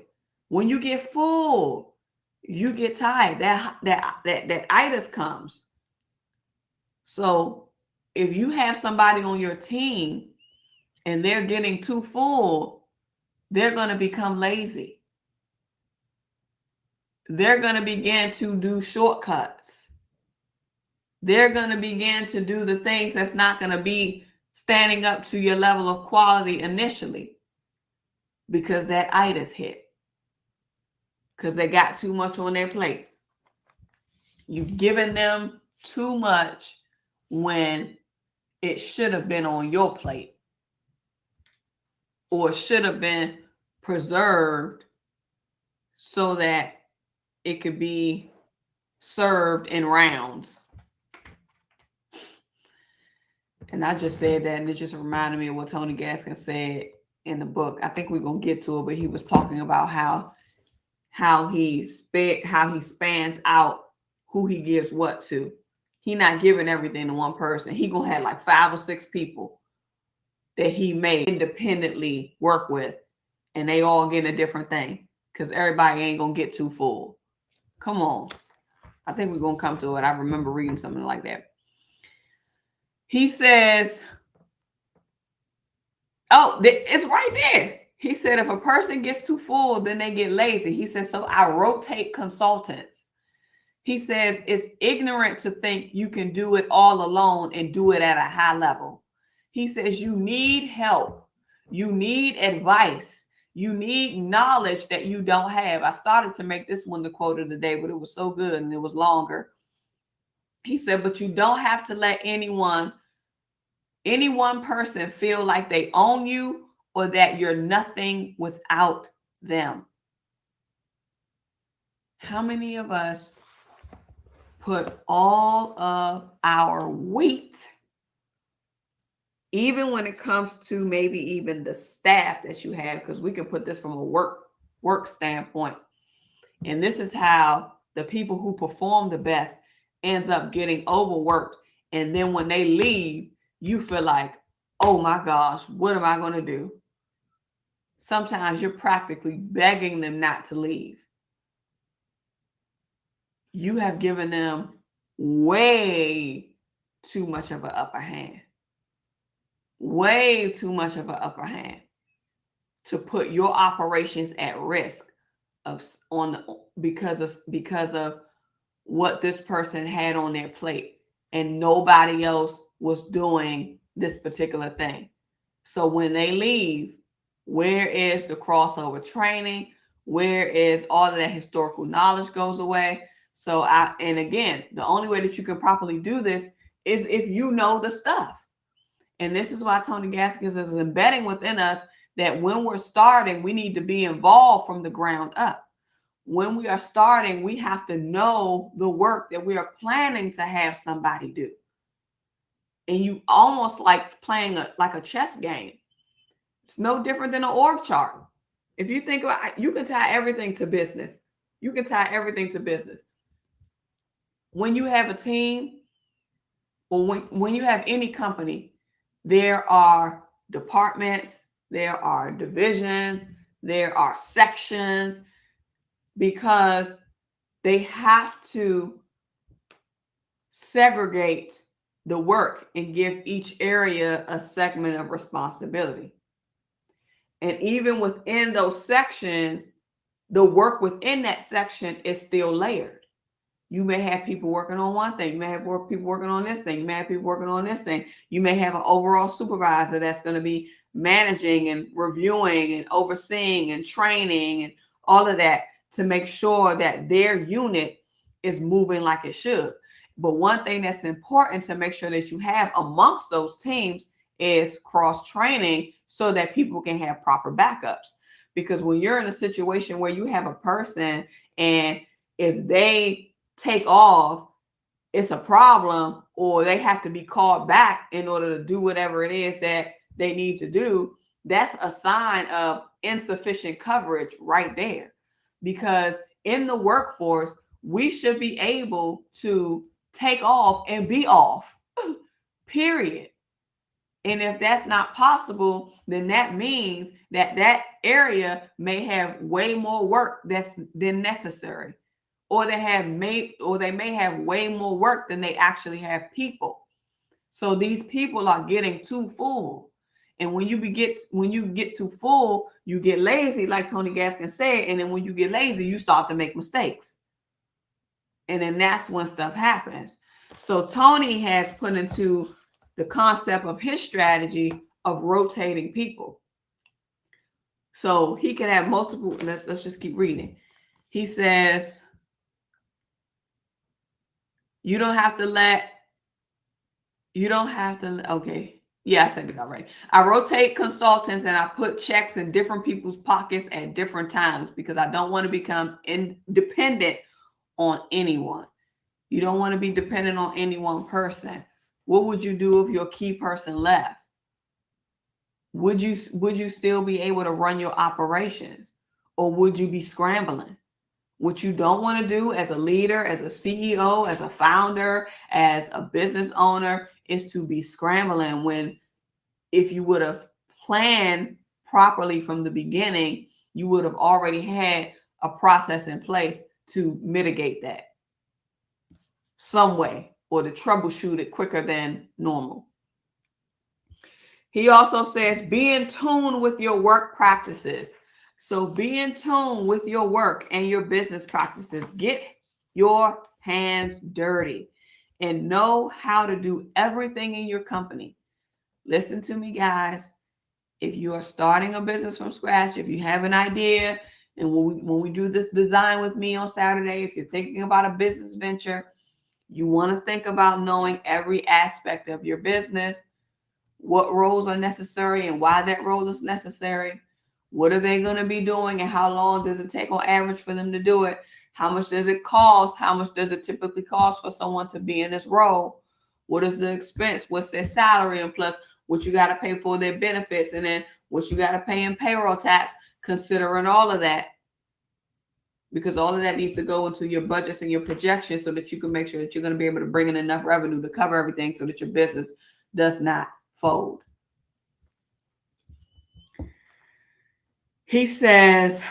When you get full, you get tired. That itis comes. So if you have somebody on your team and they're getting too full, they're going to become lazy. They're going to begin to do shortcuts. they're going to begin to do the things that's not going to be standing up to your level of quality initially, because that itis hit, because they got too much on their plate. You've given them too much when it should have been on your plate, or should have been preserved so that it could be served in rounds. And I just said that, and it just reminded me of what Tony Gaskin said in the book. I think we're gonna get to it, but he was talking about how he spans out who he gives what to. He not giving everything to one person. He gonna have like 5 or 6 people that he may independently work with, and they all get a different thing, because everybody ain't gonna get too full. Come on. I think we're gonna come to it. I remember reading something like that. He says, oh, it's right there. He said, if a person gets too full, then they get lazy. He says, so I rotate consultants. He says, it's ignorant to think you can do it all alone and do it at a high level. He says, you need help. You need advice. You need knowledge that you don't have. I started to make this one the quote of the day, but it was so good and it was longer. He said, but you don't have to let any one person feel like they own you or that you're nothing without them. How many of us put all of our weight, even when it comes to maybe even the staff that you have, because we can put this from a work standpoint. And this is how the people who perform the best ends up getting overworked. And then when they leave, you feel like, oh my gosh, what am I going to do? Sometimes you're practically begging them not to leave. You have given them way too much of an upper hand. Way too much of an upper hand to put your operations at risk because of what this person had on their plate, and nobody else was doing this particular thing. So when they leave, where is the crossover training? Where is all of that historical knowledge goes away? So and again, the only way that you can properly do this is if you know the stuff. And this is why Tony Gaskins is embedding within us that when we're starting, we need to be involved from the ground up. When we are starting, we have to know the work that we are planning to have somebody do. And you almost like playing like a chess game. It's no different than an org chart. If you think about it, you can tie everything to business. You can tie everything to business. When you have a team, or when you have any company, there are departments, there are divisions, there are sections, because they have to segregate the work and give each area a segment of responsibility. And even within those sections, the work within that section is still layered. You may have people working on one thing. You may have people working on this thing. You may have people working on this thing. You may have an overall supervisor that's going to be managing and reviewing and overseeing and training and all of that to make sure that their unit is moving like it should. But one thing that's important to make sure that you have amongst those teams is cross-training so that people can have proper backups. Because when you're in a situation where you have a person and if they take off, it's a problem, or they have to be called back in order to do whatever it is that they need to do, that's a sign of insufficient coverage right there. Because in the workforce, we should be able to take off and be off, period. And if that's not possible, then that means that that area may have way more work than necessary. Or they may have way more work than they actually have people. So these people are getting too full. And when you get too full, you get lazy, like Tony Gaskin said. And then when you get lazy, you start to make mistakes. And then that's when stuff happens. So Tony has put into the concept of his strategy of rotating people. So he can have multiple, let's just keep reading. He says, you don't have to, okay. Yeah, I said it already. I rotate consultants and I put checks in different people's pockets at different times because I don't want to become independent on anyone. You don't want to be dependent on any one person. What would you do if your key person left? Would you still be able to run your operations, or would you be scrambling? What you don't want to do as a leader, as a CEO, as a founder, as a business owner is to be scrambling when, if you would have planned properly from the beginning, you would have already had a process in place to mitigate that some way or to troubleshoot it quicker than normal. He also says, be in tune with your work practices. So be in tune with your work and your business practices. Get your hands dirty and know how to do everything in your company. Listen to me, guys. If you are starting a business from scratch, if you have an idea, and when we do this design with me on Saturday, if you're thinking about a business venture, you want to think about knowing every aspect of your business, what roles are necessary and why that role is necessary. What are they going to be doing and how long does it take on average for them to do it? How much does it cost? How much does it typically cost for someone to be in this role? What is the expense? What's their salary? And plus what you got to pay for their benefits, and then what you got to pay in payroll tax, considering all of that. Because all of that needs to go into your budgets and your projections so that you can make sure that you're going to be able to bring in enough revenue to cover everything so that your business does not fold. He says,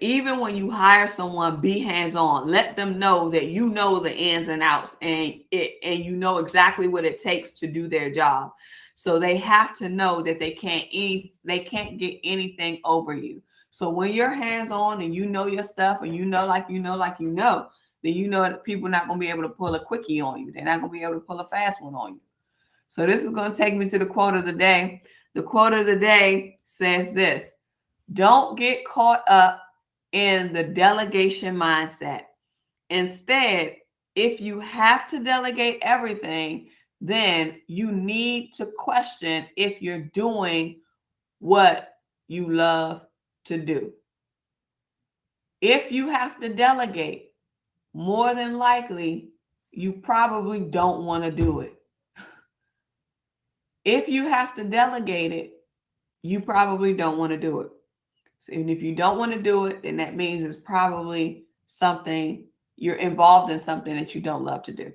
even when you hire someone, be hands-on. Let them know that you know the ins and outs and you know exactly what it takes to do their job. So they have to know that they can't get anything over you. So when you're hands-on and you know your stuff and you know, then you know that people are not going to be able to pull a quickie on you. They're not going to be able to pull a fast one on you. So this is going to take me to the quote of the day. The quote of the day says this: don't get caught up in the delegation mindset. Instead, if you have to delegate everything, then you need to question if you're doing what you love to do. If you have to delegate, more than likely, you probably don't want to do it. If you have to delegate it, you probably don't want to do it. So, and if you don't want to do it, then that means it's probably something you're involved in, something that you don't love to do.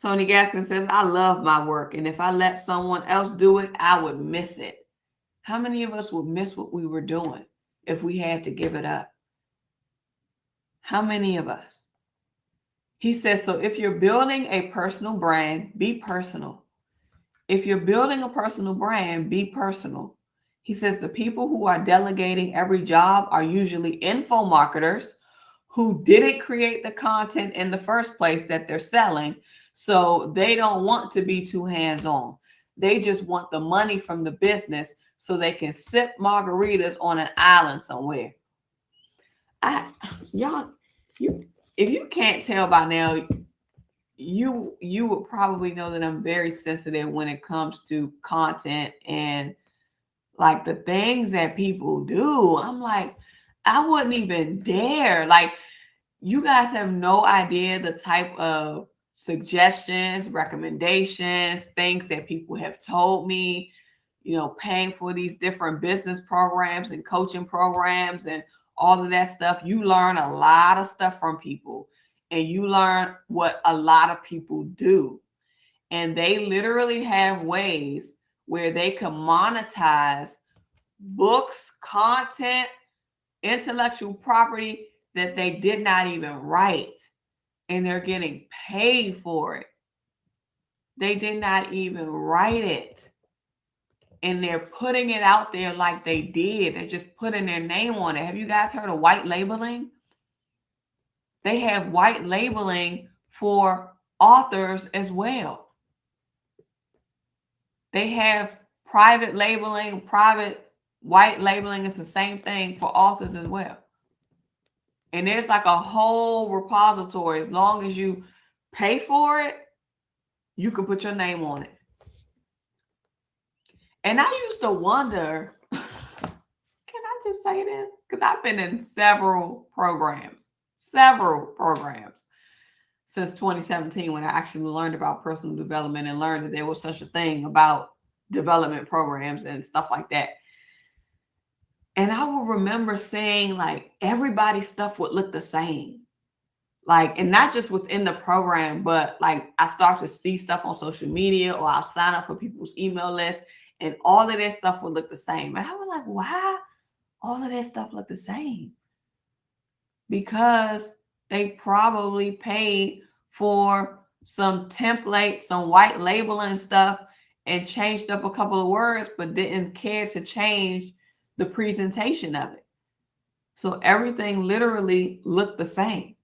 Tony Gaskin says, I love my work, and if I let someone else do it, I would miss it. How many of us would miss what we were doing if we had to give it up? How many of us? He says, so if you're building a personal brand, be personal. If you're building a personal brand, be personal. He says the people who are delegating every job are usually info marketers who didn't create the content in the first place that they're selling. So they don't want to be too hands-on. They just want the money from the business so they can sip margaritas on an island somewhere. If you can't tell by now, you would probably know that I'm very sensitive when it comes to content and like the things that people do. I'm like, I wouldn't even dare. Like, you guys have no idea the type of suggestions, recommendations, things that people have told me, paying for these different business programs and coaching programs and all of that stuff. You learn a lot of stuff from people, and you learn what a lot of people do. And they literally have ways where they can monetize books, content, intellectual property that they did not even write, and they're getting paid for it. They did not even write it, and they're putting it out there like they did. They're just putting their name on it. Have you guys heard of white labeling? They have white labeling for authors as well. They have private labeling, private white labeling is the same thing for authors as well. And there's like a whole repository. As long as you pay for it, you can put your name on it. And I used to wonder, can I just say this? Because I've been in several programs since 2017 when I actually learned about personal development and learned that there was such a thing about development programs and stuff like that. And I will remember saying like everybody's stuff would look the same. Like, and not just within the program, but like I start to see stuff on social media or I'll sign up for people's email list and all of that stuff would look the same. And I was like, why all of that stuff look the same? Because they probably paid for some template, some white labeling stuff and changed up a couple of words, but didn't care to change the presentation of it. So everything literally looked the same.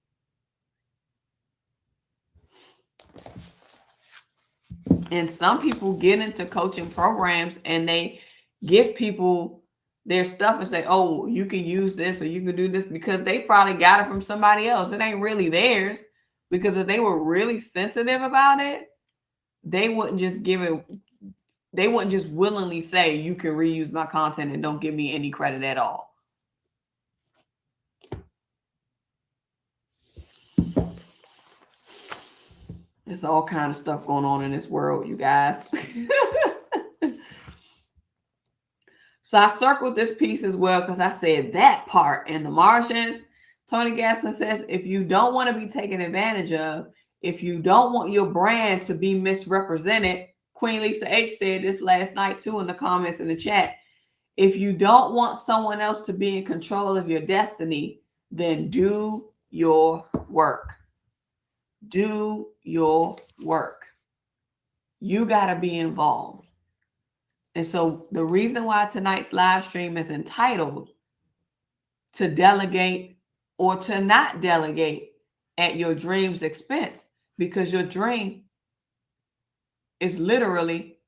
And some people get into coaching programs and they give people their stuff and say, oh, you can use this or you can do this because they probably got it from somebody else. It ain't really theirs, because if they were really sensitive about it, they wouldn't just give it. They wouldn't just willingly say, you can reuse my content and don't give me any credit at all. There's all kind of stuff going on in this world, you guys. So I circled this piece as well because I said that part in The Martians. Tony Gaslin says, if you don't want to be taken advantage of, if you don't want your brand to be misrepresented, Queen Lisa H said this last night too in the comments in the chat. If you don't want someone else to be in control of your destiny, then do your work. Do your work. You got to be involved. And so the reason why tonight's live stream is entitled To Delegate or to Not Delegate at Your Dream's Expense, because your dream is literally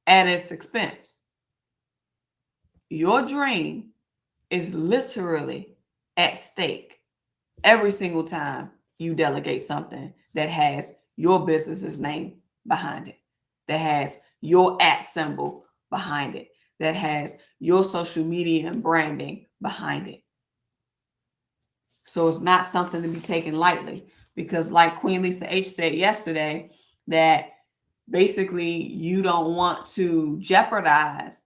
at its expense. Your dream is literally at stake every single time you delegate something that has your business's name behind it, that has your @ symbol behind it, that has your social media and branding behind it. So it's not something to be taken lightly, because like Queen Lisa H said yesterday, that basically you don't want to jeopardize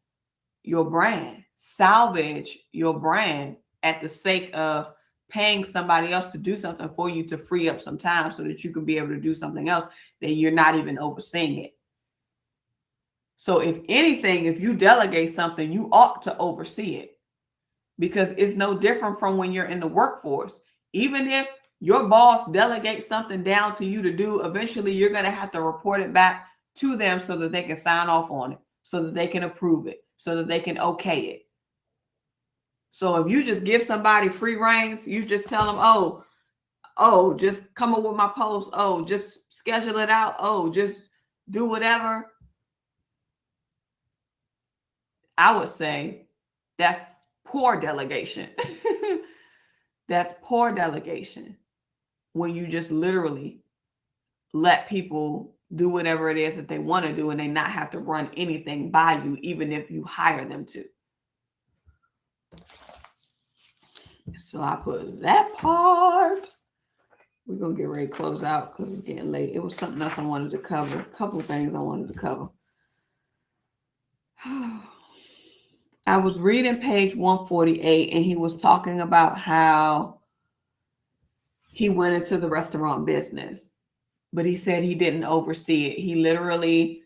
your brand, salvage your brand at the sake of paying somebody else to do something for you to free up some time so that you can be able to do something else that you're not even overseeing it. So if anything, if you delegate something, you ought to oversee it, because it's no different from when you're in the workforce. Even if your boss delegates something down to you to do, eventually you're going to have to report it back to them so that they can sign off on it, so that they can approve it, so that they can okay it. So if you just give somebody free reins, you just tell them, oh, just come up with my post. Oh, just schedule it out. Oh, just do whatever. I would say that's poor delegation. That's poor delegation, when you just literally let people do whatever it is that they want to do and they not have to run anything by you, even if you hire them to. So I put that part. We're going to get ready to close out because it's getting late. It was something else I wanted to cover. A couple of things I wanted to cover. I was reading page 148 and he was talking about how he went into the restaurant business, but he said he didn't oversee it. He literally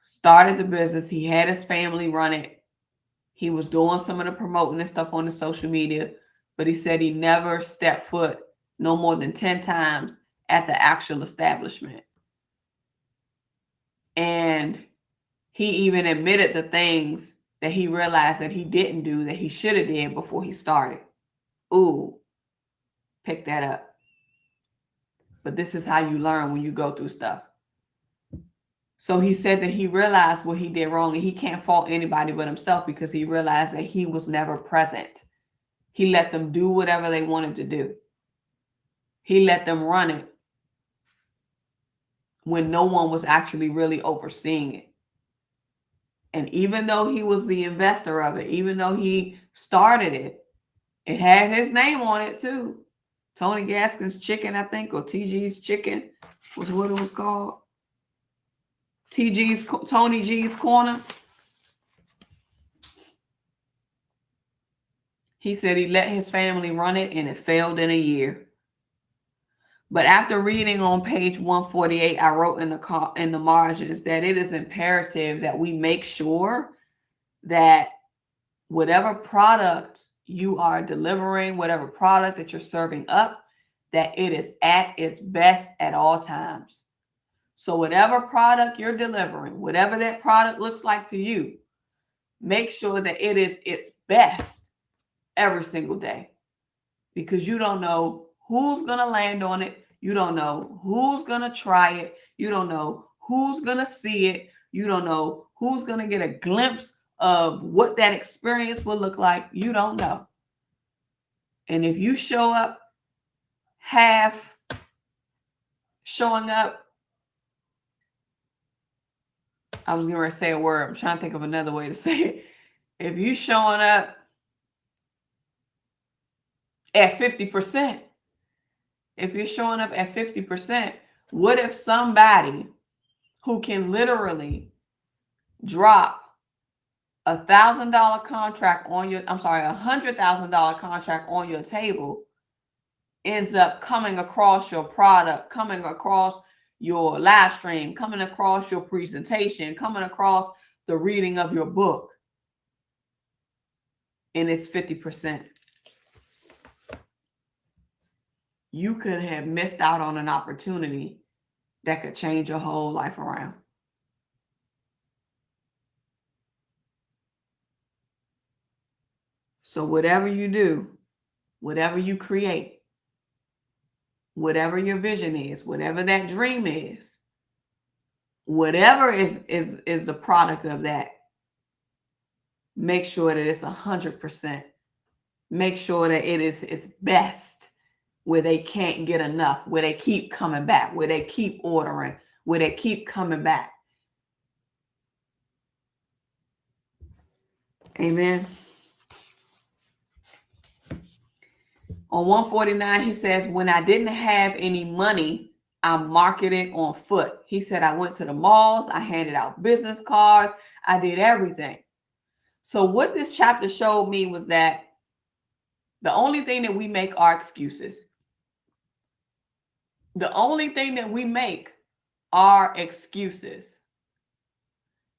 started the business. He had his family run it. He was doing some of the promoting and stuff on the social media, but he said he never stepped foot no more than 10 times at the actual establishment. And he even admitted the things that he realized that he didn't do that he should have did before he started. Ooh, pick that up. But this is how you learn when you go through stuff. So he said that he realized what he did wrong, and he can't fault anybody but himself because he realized that he was never present. He let them do whatever they wanted to do. He let them run it when no one was actually really overseeing it. And even though he was the investor of it, even though he started it, it had his name on it too. Tony Gaskin's Chicken, I think, or TG's Chicken was what it was called. Tony G's Corner. He said he let his family run it and it failed in a year. But after reading on page 148, I wrote in the margins that it is imperative that we make sure that whatever product you are delivering, whatever product that you're serving up, that it is at its best at all times. So whatever product you're delivering, whatever that product looks like to you, make sure that it is its best every single day, because you don't know who's going to land on it. You don't know who's going to try it. You don't know who's going to see it. You don't know who's going to get a glimpse of what that experience will look like. You don't know. And if you show up half showing up, I was going to say a word. I'm trying to think of another way to say it. If you showing up at 50%, if you're showing up at 50%, what if somebody who can literally drop $1,000 contract on your, $100,000 contract on your table ends up coming across your product, coming across your live stream, coming across your presentation, coming across the reading of your book, and it's 50%. You could have missed out on an opportunity that could change your whole life around. So whatever you do, whatever you create, whatever your vision is, whatever that dream is, whatever is the product of that, make sure that it's 100%. Make sure that it is its best, where they can't get enough, where they keep coming back, where they keep ordering, where they keep coming back. Amen. On 149, he says, when I didn't have any money, I marketed on foot. He said, I went to the malls, I handed out business cards, I did everything. So what this chapter showed me was that the only thing that we make are excuses. The only thing that we make are excuses.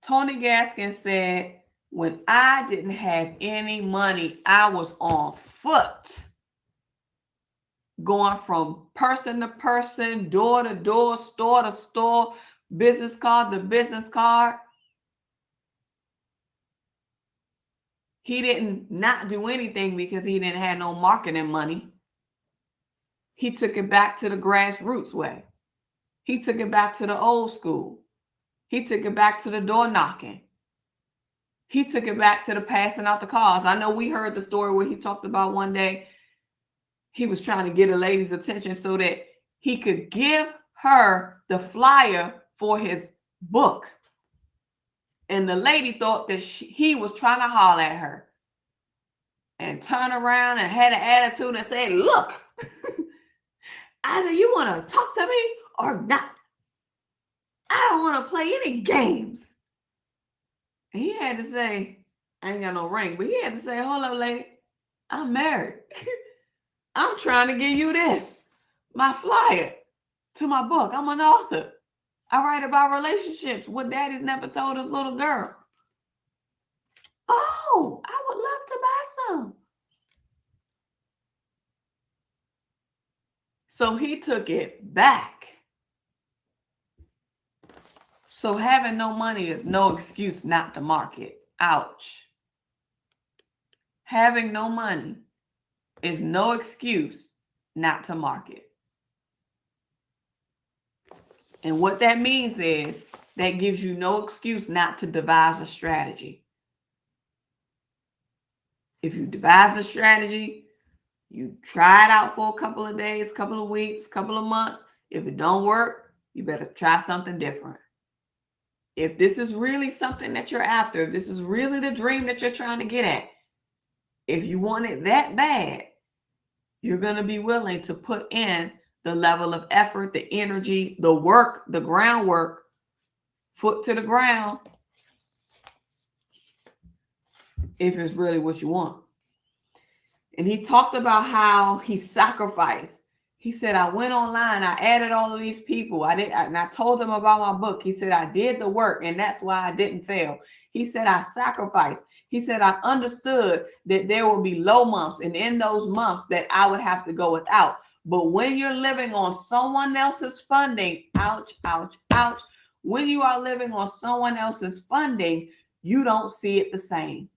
Tony Gaskin said, when I didn't have any money, I was on foot, going from person to person, door to door, store to store, business card to business card. He didn't not do anything because he didn't have no marketing money. He took it back to the grassroots way. He took it back to the old school. He took it back to the door knocking. He took it back to the passing out the cards. I know we heard the story where he talked about one day he was trying to get a lady's attention so that he could give her the flyer for his book. And the lady thought that he was trying to holler at her, and turned around and had an attitude and said, look, either you want to talk to me or not. I don't want to play any games. And he had to say, I ain't got no ring, but he had to say, hold up, lady, I'm married. I'm trying to give you this, my flyer to my book. I'm an author. I write about relationships, what daddy's never told his little girl. Oh, I would love to buy some. So he took it back. So having no money is no excuse not to market. Ouch. Having no money is no excuse not to market. And what that means is that gives you no excuse not to devise a strategy. If you devise a strategy, you try it out for a couple of days, couple of weeks, couple of months. If it don't work, you better try something different. If this is really something that you're after, if this is really the dream that you're trying to get at, if you want it that bad, you're going to be willing to put in the level of effort, the energy, the work, the groundwork, foot to the ground, if it's really what you want. And he talked about how he sacrificed. He said, I went online, I added all of these people. And I told him about my book. He said, I did the work, and that's why I didn't fail. He said, I sacrificed. He said, I understood that there will be low months, and in those months that I would have to go without. But when you're living on someone else's funding, ouch, ouch, ouch. When you are living on someone else's funding, you don't see it the same.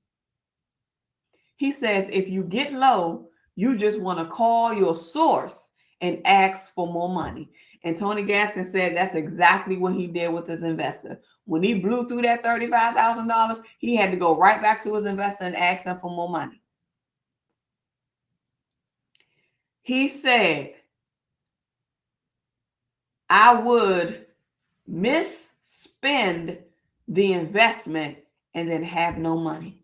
He says, if you get low, you just want to call your source and ask for more money. And Tony Gaskin said that's exactly what he did with his investor. When he blew through that $35,000, he had to go right back to his investor and ask him for more money. He said, I would misspend the investment and then have no money.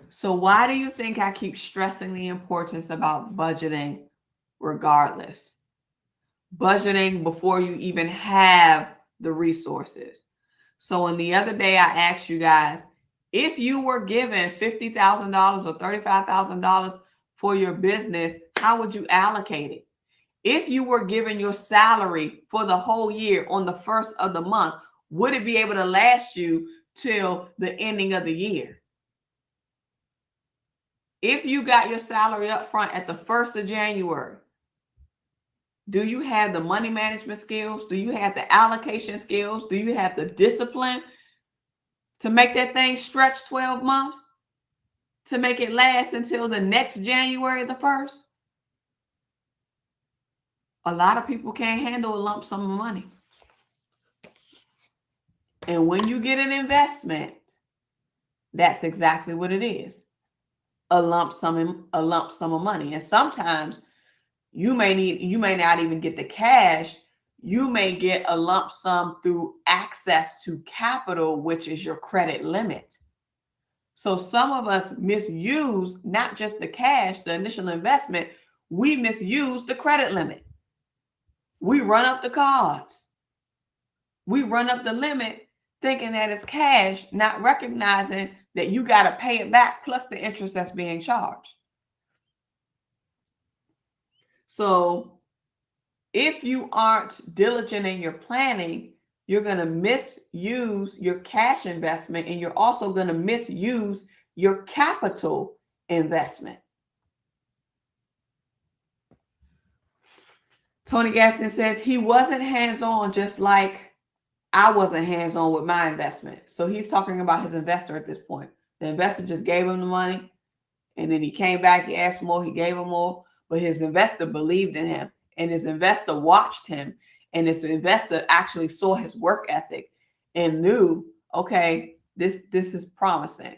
So why do you think I keep stressing the importance about budgeting regardless? Budgeting before you even have the resources. So in the other day, I asked you guys, if you were given $50,000 or $35,000 for your business, how would you allocate it? If you were given your salary for the whole year on the first of the month, would it be able to last you till the ending of the year? If you got your salary up front at the 1st of January, do you have the money management skills? Do you have the allocation skills? Do you have the discipline to make that thing stretch 12 months? To make it last until the next January the 1st? A lot of people can't handle a lump sum of money. And when you get an investment, that's exactly what it is. A lump sum of money. And sometimes you may not even get the cash. You may get a lump sum through access to capital, which is your credit limit. So some of us misuse not just the cash, the initial investment, we misuse the credit limit. We run up the cards. We run up the limit thinking that it's cash, not recognizing that you got to pay it back plus the interest that's being charged. So if you aren't diligent in your planning, you're going to misuse your cash investment, and you're also going to misuse your capital investment. Tony Gaskin says he wasn't hands-on, just like I wasn't hands-on with my investment. So he's talking about his investor at this point. The investor just gave him the money, and then he came back, he asked more, he gave him more, but his investor believed in him, and his investor watched him, and his investor actually saw his work ethic and knew, okay, this is promising.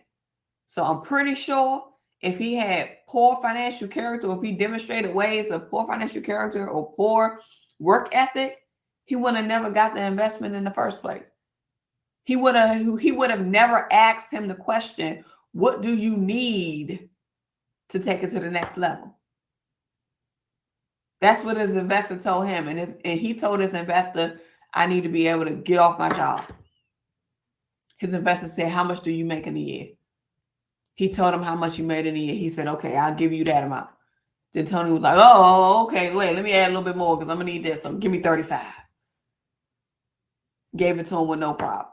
So I'm pretty sure if he had poor financial character, or if he demonstrated ways of poor financial character or poor work ethic, he would have never got the investment in the first place. He would have never asked him the question, what do you need to take it to the next level? That's what his investor told him. And he told his investor, I need to be able to get off my job. His investor said, how much do you make in a year? He told him how much he made in a year. He said, okay, I'll give you that amount. Then Tony was like, oh, okay, wait, let me add a little bit more because I'm going to need this. So give me 35. Gave it to him with no problem.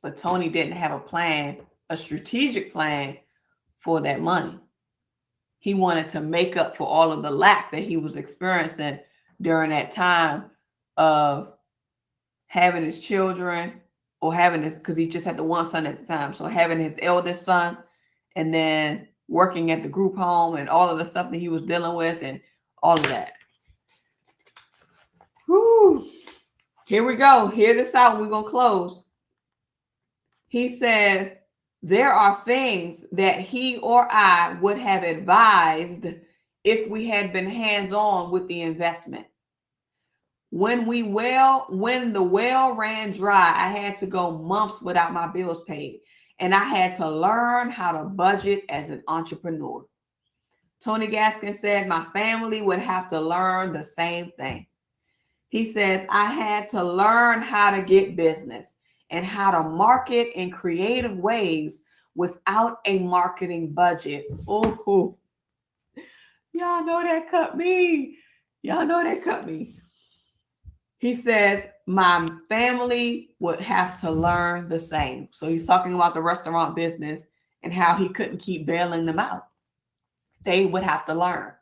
But Tony didn't have a plan, a strategic plan for that money. He wanted to make up for all of the lack that he was experiencing during that time of having his children, or having his, because he just had the one son at the time. So having his eldest son and then working at the group home and all of the stuff that he was dealing with and all of that. Whew. Here we go. Hear this out. We're going to close. He says, there are things that he or I would have advised if we had been hands-on with the investment. When the well ran dry, I had to go months without my bills paid, and I had to learn how to budget as an entrepreneur. Tony Gaskin said, my family would have to learn the same thing. He says, I had to learn how to get business and how to market in creative ways without a marketing budget. Oh, y'all know that cut me. Y'all know that cut me. He says, my family would have to learn the same. So he's talking about the restaurant business and how he couldn't keep bailing them out. They would have to learn.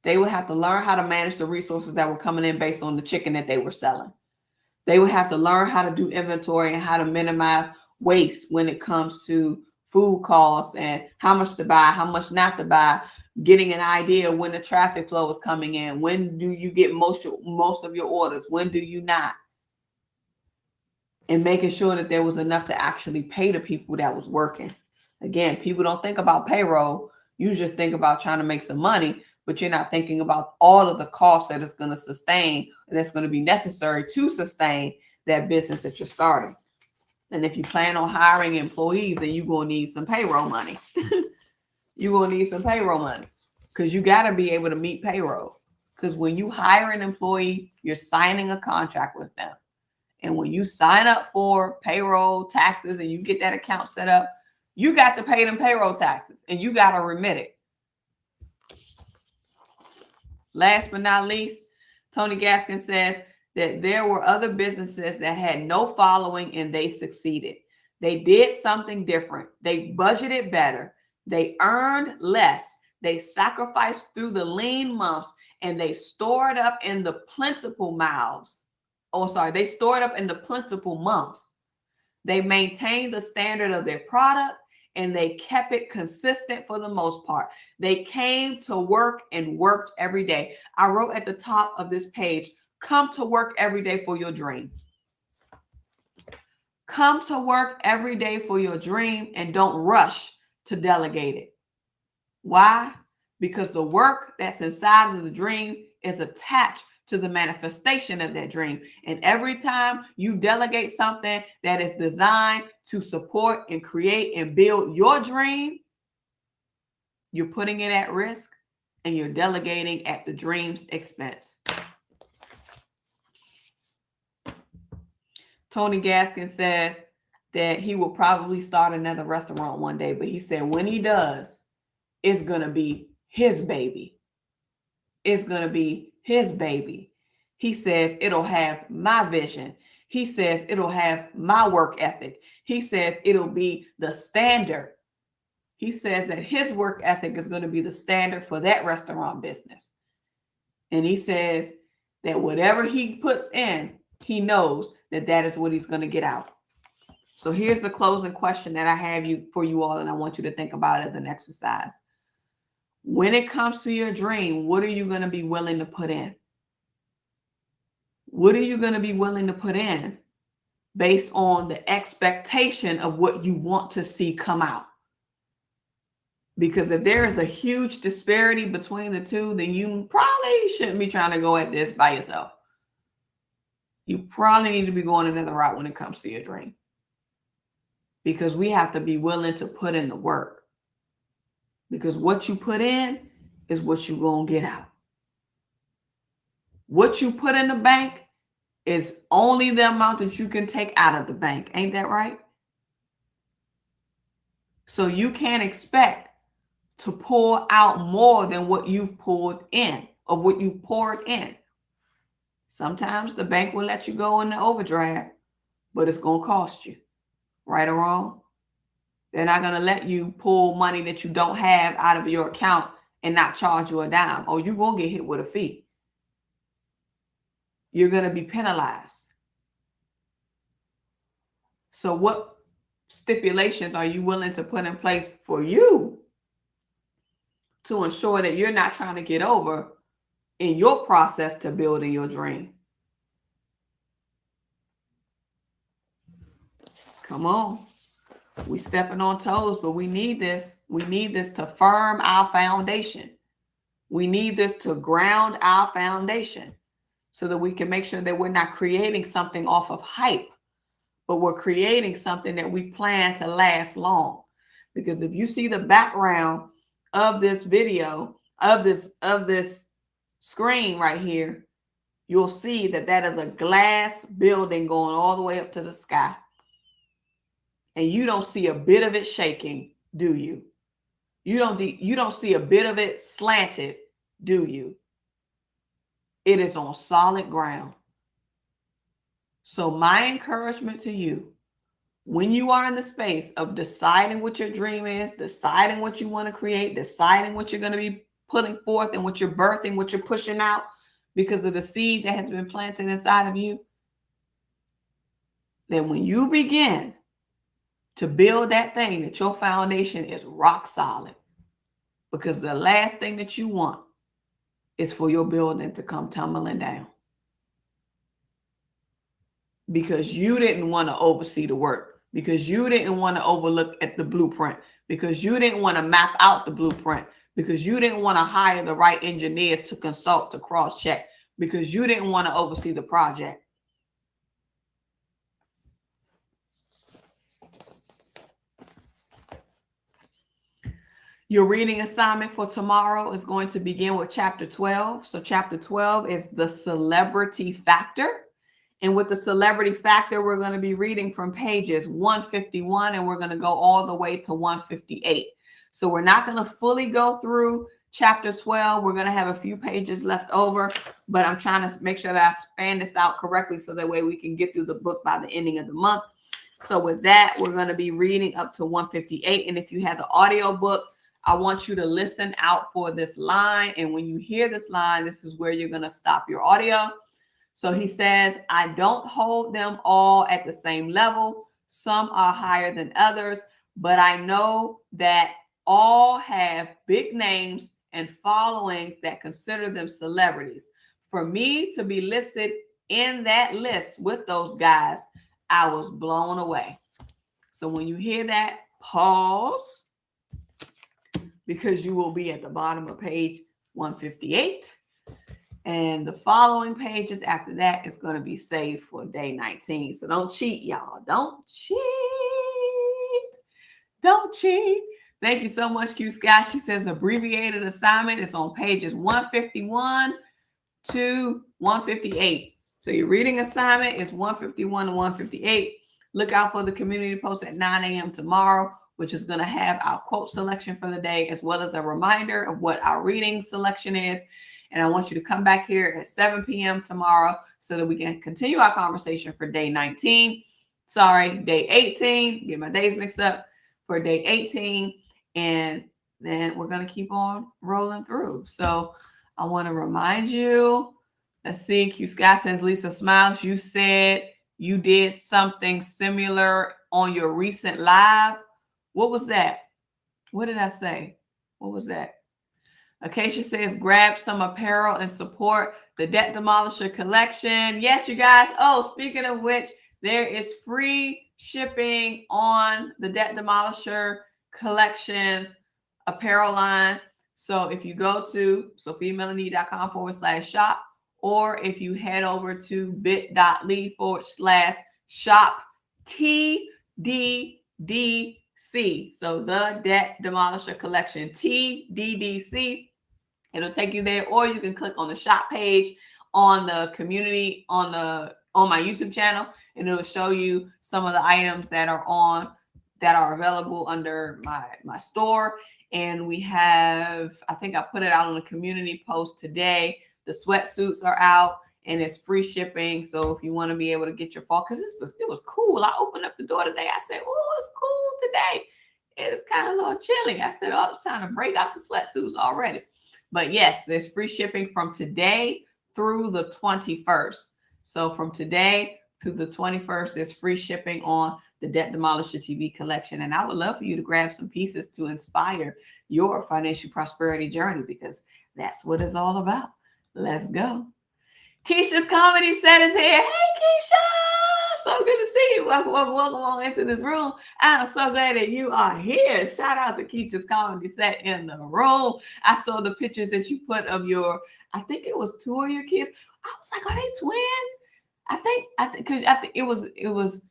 They would have to learn how to manage the resources that were coming in based on the chicken that they were selling. They would have to learn how to do inventory and how to minimize waste when it comes to food costs and how much to buy, how much not to buy, getting an idea when the traffic flow is coming in. When do you get most of your orders? When do you not? And making sure that there was enough to actually pay the people that was working. Again, people don't think about payroll. You just think about trying to make some money, but you're not thinking about all of the costs that it's going to sustain, and that's going to be necessary to sustain that business that you're starting. And if you plan on hiring employees, then you're going to need some payroll money. You're going to need some payroll money because you got to be able to meet payroll. Because when you hire an employee, you're signing a contract with them. And when you sign up for payroll taxes and you get that account set up, you got to pay them payroll taxes and you got to remit it. Last but not least, Tony Gaskin says that there were other businesses that had no following and they succeeded. They did something different. They budgeted better. They earned less. They sacrificed through the lean months and they stored up in the plentiful mouths. They stored up in the plentiful months. They maintained the standard of their product and they kept it consistent for the most part. They came to work and worked every day. I wrote at the top of this page, come to work every day for your dream. Come to work every day for your dream and don't rush to delegate it. Why? Because the work that's inside of the dream is attached to the manifestation of that dream. And every time you delegate something that is designed to support and create and build your dream, you're putting it at risk and you're delegating at the dream's expense. Tony Gaskin says that he will probably start another restaurant one day, but he said when he does, it's going to be his baby. It's going to be his baby. He says it'll have my vision. He says it'll have my work ethic. He says it'll be the standard. He says that his work ethic is going to be the standard for that restaurant business. And he says that whatever he puts in, he knows that that is what he's going to get out. So here's the closing question that I have for you all, and I want you to think about as an exercise. When it comes to your dream, what are you going to be willing to put in? What are you going to be willing to put in based on the expectation of what you want to see come out? Because if there is a huge disparity between the two, then you probably shouldn't be trying to go at this by yourself. You probably need to be going another route when it comes to your dream. Because we have to be willing to put in the work. Because what you put in is what you're going to get out. What you put in the bank is only the amount that you can take out of the bank. Ain't that right? So you can't expect to pour out more than what you've poured in or what you've poured in. Sometimes the bank will let you go in the overdraft, but it's going to cost you. Right or wrong? They're not going to let you pull money that you don't have out of your account and not charge you a dime, or you're going to get hit with a fee. You're going to be penalized. So what stipulations are you willing to put in place for you to ensure that you're not trying to get over in your process to building your dream? Come on. We stepping on toes, but we need this. We need this to firm our foundation. We need this to ground our foundation so that we can make sure that we're not creating something off of hype, but we're creating something that we plan to last long. Because if you see the background of this video, of this screen right here, you'll see that that is a glass building going all the way up to the sky. And you don't see a bit of it shaking, do you? You don't see a bit of it slanted, do you? It is on solid ground. So my encouragement to you, when you are in the space of deciding what your dream is, deciding what you want to create, deciding what you're going to be putting forth and what you're birthing, what you're pushing out because of the seed that has been planted inside of you, then when you begin to build that thing, that your foundation is rock solid, because the last thing that you want is for your building to come tumbling down because you didn't want to oversee the work, because you didn't want to overlook at the blueprint, because you didn't want to map out the blueprint, because you didn't want to hire the right engineers to consult, to cross-check, because you didn't want to oversee the project. Your reading assignment for tomorrow is going to begin with chapter 12. So chapter 12 is the celebrity factor. And with the celebrity factor, we're going to be reading from pages 151 and we're going to go all the way to 158. So we're not going to fully go through chapter 12. We're going to have a few pages left over, but I'm trying to make sure that I span this out correctly so that way we can get through the book by the ending of the month. So with that, we're going to be reading up to 158. And if you have the audio book, I want you to listen out for this line. And when you hear this line, this is where you're going to stop your audio. So he says, I don't hold them all at the same level. Some are higher than others, but I know that all have big names and followings that consider them celebrities. For me to be listed in that list with those guys, I was blown away. So when you hear that, pause, because you will be at the bottom of page 158. And the following pages after that is going to be saved for day 19. So don't cheat, y'all. Don't cheat. Don't cheat. Thank you so much, Q Sky. She says abbreviated assignment is on pages 151 to 158. So your reading assignment is 151 to 158. Look out for the community post at 9 a.m. tomorrow, which is going to have our quote selection for the day, as well as a reminder of what our reading selection is. And I want you to come back here at 7 p.m. tomorrow so that we can continue our conversation for day 19. Sorry, day 18. Get my days mixed up for day 18. And then we're going to keep on rolling through. So I want to remind you, let's see, Q Sky says, Lisa Smiles, you said you did something similar on your recent live. What was that? What did I say? What was that? Acacia says, grab some apparel and support the Debt Demolisher collection. Yes, you guys. Oh, speaking of which, there is free shipping on the Debt Demolisher collections apparel line. So if you go to sophiamelonē.com/shop, or if you head over to bit.ly/shop TDDC. So the Debt Demolisher collection, TDDC. It'll take you there, or you can click on the shop page on the community on my YouTube channel, and it'll show you some of the items that are available under my store. And we have, I think I put it out on a community post today. The sweatsuits are out and it's free shipping. So if you want to be able to get your fall, because it was cool. I opened up the door today. I said, oh, it's cool today. It's kind of a little chilly. I said, oh, I was trying to break out the sweatsuits already. But yes, there's free shipping from today through the 21st. So from today through the 21st, there's free shipping on the Debt Demolisher TV collection. And I would love for you to grab some pieces to inspire your financial prosperity journey, because that's what it's all about. Let's go. Keisha's Comedy Set is here. Hey, Keisha. So good to see you. Welcome on into this room. I'm so glad that you are here. Shout out to Keisha's Comedy Set in the room. I saw the pictures that you put of your, I think it was 2 of your kids. I was like, are they twins? I think because it was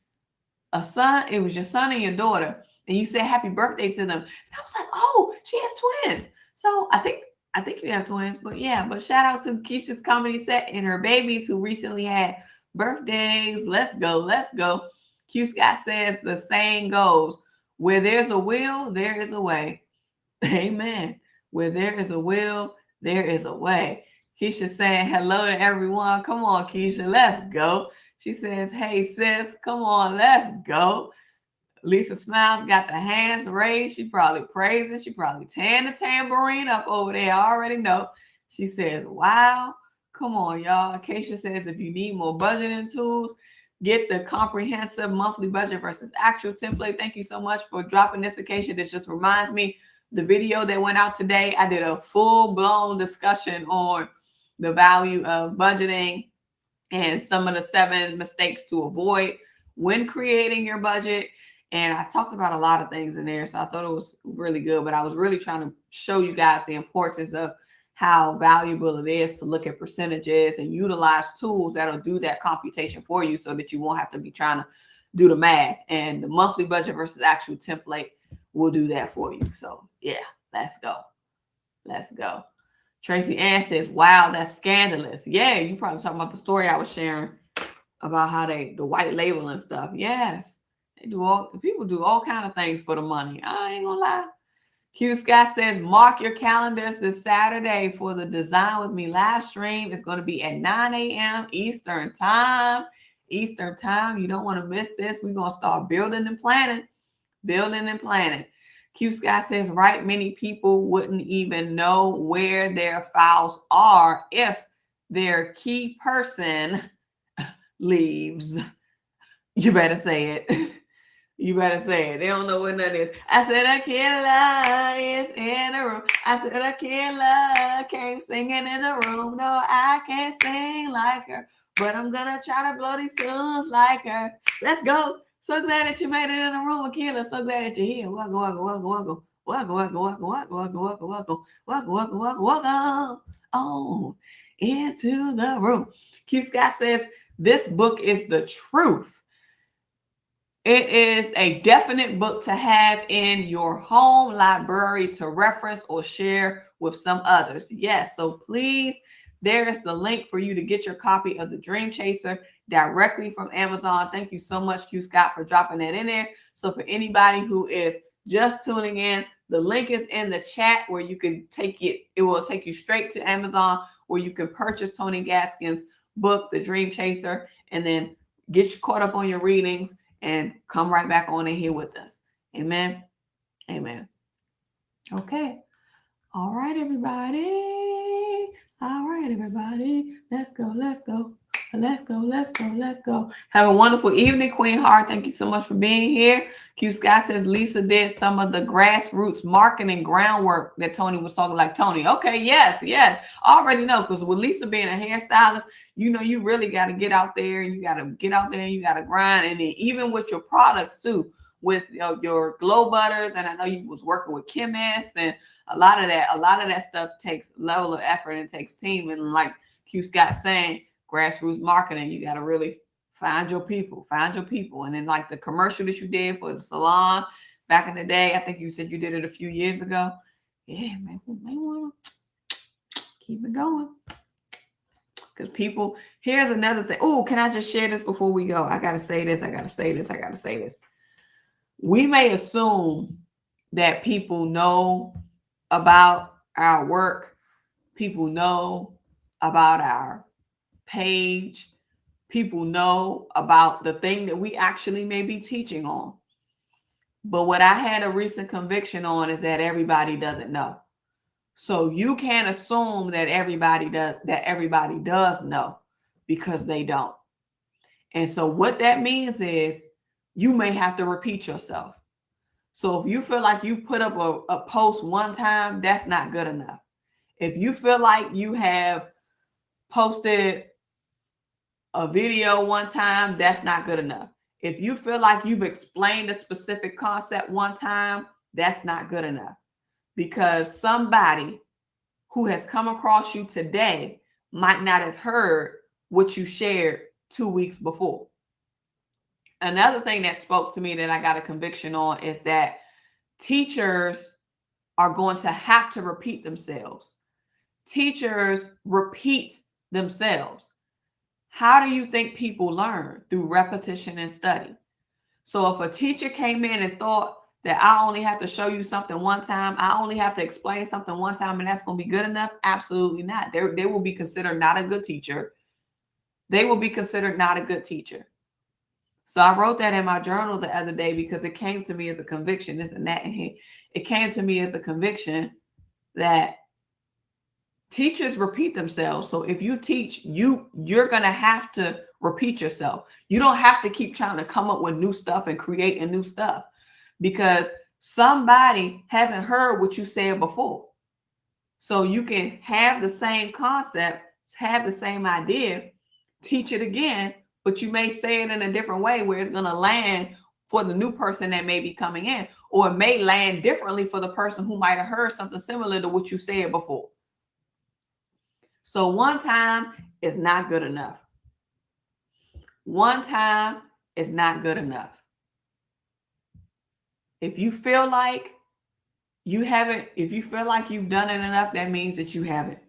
a son. It was your son and your daughter, and you said happy birthday to them. And I was like, oh, she has twins. So I think you have twins, but yeah. But shout out to Keisha's Comedy Set and her babies who recently had birthdays. Let's go, let's go. Q Scott says the saying goes, where there's a will, there is a way. Amen. Where there is a will, there is a way. Keisha saying hello to everyone. Come on, Keisha, let's go. She says, hey, sis, come on, let's go. Lisa Smiles got the hands raised. She probably praising. She probably tearing the tambourine up over there. I already know. She says, wow. Come on, y'all. Keisha says, if you need more budgeting tools, get the comprehensive monthly budget versus actual template. Thank you so much for dropping this, Keisha. This just reminds me, the video that went out today, I did a full-blown discussion on the value of budgeting and some of the 7 mistakes to avoid when creating your budget. And I talked about a lot of things in there, so I thought it was really good. But I was really trying to show you guys the importance of how valuable it is to look at percentages and utilize tools that'll do that computation for you so that you won't have to be trying to do the math. And the monthly budget versus actual template will do that for you. So yeah, let's go. Let's go. Tracy Ann says, wow, that's scandalous. Yeah, you probably talking about the story I was sharing about how the white label and stuff. Yes, people do all kind of things for the money. I ain't gonna lie. Q Scott says, mark your calendars this Saturday for the Design With Me live stream. It's going to be at 9 a.m. Eastern time. Eastern time. You don't want to miss this. We're going to start building and planning. Building and planning. Q Scott says, right, many people wouldn't even know where their files are if their key person leaves. You better say it. You better say it. They don't know what that is. I said a killer is in the room. I said a killer came singing in the room. No, I can't sing like her, but I'm gonna try to blow these tunes like her. Let's go. So glad that you made it in the room, Akila. So glad that you're here. Welcome, welcome, welcome, welcome. Welcome, welcome, welcome, welcome, welcome, welcome, welcome, welcome, welcome, welcome, welcome on into the room. Q Scott says, this book is the truth. It is a definite book to have in your home library to reference or share with some others. Yes, so please, there is the link for you to get your copy of The Dream Chaser directly from Amazon. Thank you so much, Q Scott, for dropping that in there. So for anybody who is just tuning in, the link is in the chat where you can take it. It will take you straight to Amazon where you can purchase Tony Gaskin's book, The Dream Chaser, and then get you caught up on your readings and come right back on in here with us. Amen. Amen. Okay. All right, everybody. All right, everybody. Let's go. Let's go. Let's go. Let's go. Let's go. Have a wonderful evening, Queen Heart. Thank you so much for being here. Q Scott says Lisa did some of the grassroots marketing groundwork that Tony was talking like. Tony, okay, yes. I already know, because with Lisa being a hairstylist, you know, you really got to get out there. You got to get out there and you got to grind. And then even with your products too, with your glow butters, and I know you was working with chemists, and a lot of that stuff takes level of effort and takes team. And like Q Scott saying, grassroots marketing, you got to really find your people. And then like the commercial that you did for the salon back in the day, I think you said you did it a few years ago. Yeah, man, may want to keep it going. Because people, here's another thing. Oh, can I just share this before we go? I got to say this. We may assume that people know about our work. People know about our page. People know about the thing that we actually may be teaching on. But what I had a recent conviction on is that everybody doesn't know. So you can't assume that everybody does know, because they don't. And so what that means is you may have to repeat yourself. So if you feel like you put up a post one time, that's not good enough. If you feel like you have posted a video one time, that's not good enough. If you feel like you've explained a specific concept one time, that's not good enough, because somebody who has come across you today might not have heard what you shared 2 weeks before. Another thing that spoke to me that I got a conviction on is that teachers are going to have to repeat themselves. Teachers repeat themselves. How do you think people learn? Through repetition and study. So if a teacher came in and thought that I only have to show you something one time, I only have to explain something one time, and that's going to be good enough, absolutely not. They will be considered not a good teacher. They will be considered not a good teacher. So I wrote that in my journal the other day because it came to me as a conviction. Isn't that in here? It came to me as a conviction that teachers repeat themselves. So if you teach, you're going to have to repeat yourself. You don't have to keep trying to come up with new stuff and create new stuff, because somebody hasn't heard what you said before. So you can have the same concept, have the same idea, teach it again, but you may say it in a different way where it's going to land for the new person that may be coming in, or it may land differently for the person who might have heard something similar to what you said before. So one time is not good enough. One time is not good enough. If you feel like you haven't, if you feel like you've done it enough, that means that you haven't.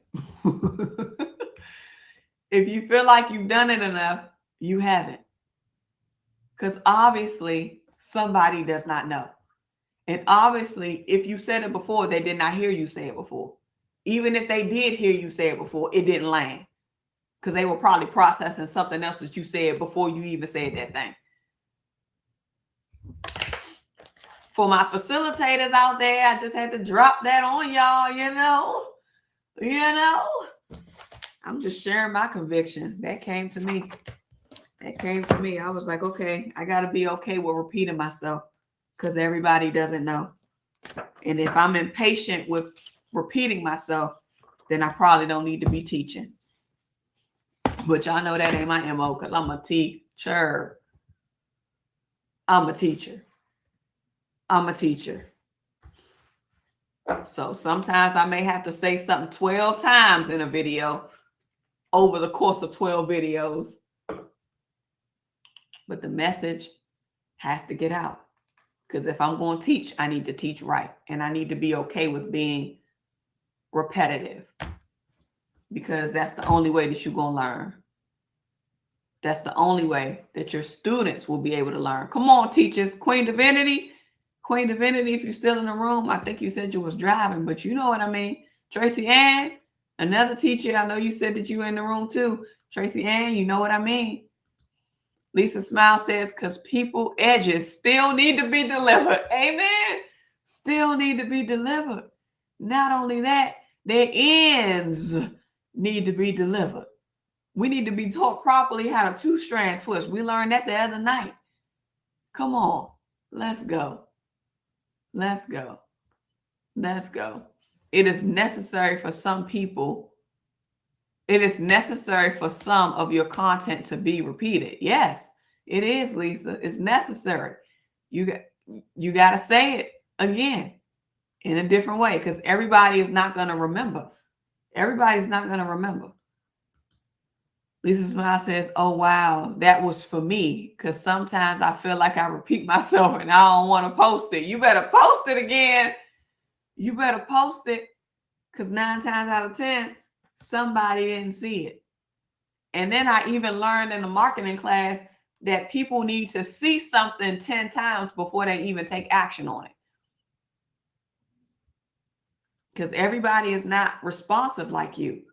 If you feel like you've done it enough, you haven't. Because obviously somebody does not know. And obviously, if you said it before, they did not hear you say it before. Even if they did hear you say it before, it didn't land, because they were probably processing something else that you said before you even said that thing. For my facilitators out there, I just had to drop that on y'all, you know. I'm just sharing my conviction. That came to me. I was like, okay, I got to be okay with repeating myself, because everybody doesn't know. And if I'm impatient with repeating myself, then I probably don't need to be teaching. But y'all know that ain't my MO, because I'm a teacher. I'm a teacher. So sometimes I may have to say something 12 times in a video over the course of 12 videos. But the message has to get out. Because if I'm going to teach, I need to teach right. And I need to be okay with being repetitive, because that's the only way that you're going to learn. That's the only way that your students will be able to learn. Come on, teachers. Queen Divinity, if you're still in the room, I think you said you was driving, but you know what I mean. Tracy Ann, another teacher, I know you said that you were in the room too. Tracy Ann, you know what I mean. Lisa Smile says, because people edges still need to be delivered. Amen. Still need to be delivered. Not only that, their ends need to be delivered. We need to be taught properly how to two-strand twist. We learned that the other night. Come on. Let's go. It is necessary for some people. It is necessary for some of your content to be repeated. Yes, it is, Lisa. It's necessary. You got to say it again in a different way, because everybody is not going to remember. Everybody's not going to remember. Lisa Smile says, oh, wow, that was for me, because sometimes I feel like I repeat myself and I don't want to post it. You better post it again. You better post it, because 9 times out of 10, somebody didn't see it. And then I even learned in the marketing class that people need to see something 10 times before they even take action on it. Because everybody is not responsive like you.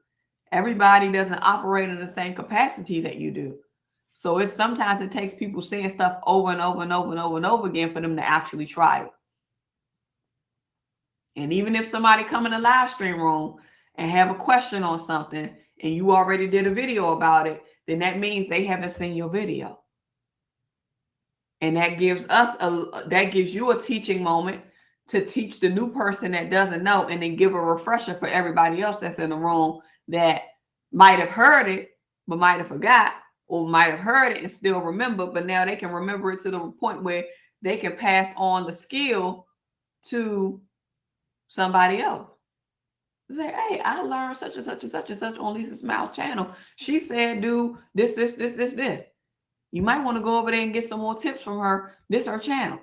Everybody doesn't operate in the same capacity that you do. So sometimes it takes people saying stuff over and over and over and over and over again for them to actually try it. And even if somebody come in a live stream room and have a question on something and you already did a video about it, then that means they haven't seen your video. And that gives you a teaching moment to teach the new person that doesn't know, and then give a refresher for everybody else that's in the room that might have heard it, but might have forgot, or might have heard it and still remember, but now they can remember it to the point where they can pass on the skill to somebody else. Say, hey, I learned such and such and such and such on Lisa Smiles channel. She said, do this. You might want to go over there and get some more tips from her. This is her channel.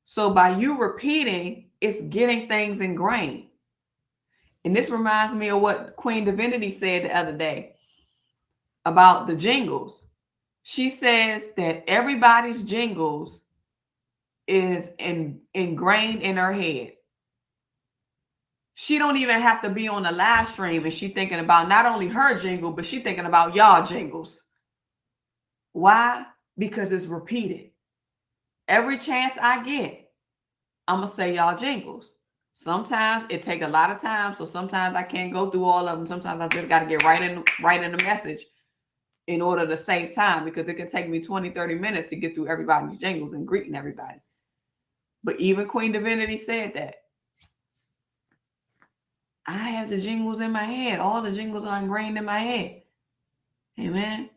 So by you repeating, it's getting things ingrained. And this reminds me of what Queen Divinity said the other day about the jingles. She says that everybody's jingles is ingrained in her head. She don't even have to be on the live stream, and she thinking about not only her jingle, but she thinking about y'all jingles. Why? Because it's repeated. Every chance I get, I'm going to say y'all jingles. Sometimes it take a lot of time, so sometimes I can't go through all of them. Sometimes I just got to get right in the message in order to save time, because it can take me 20, 30 minutes to get through everybody's jingles and greeting everybody. But even Queen Divinity said that. I have the jingles in my head. All the jingles are ingrained in my head. Amen.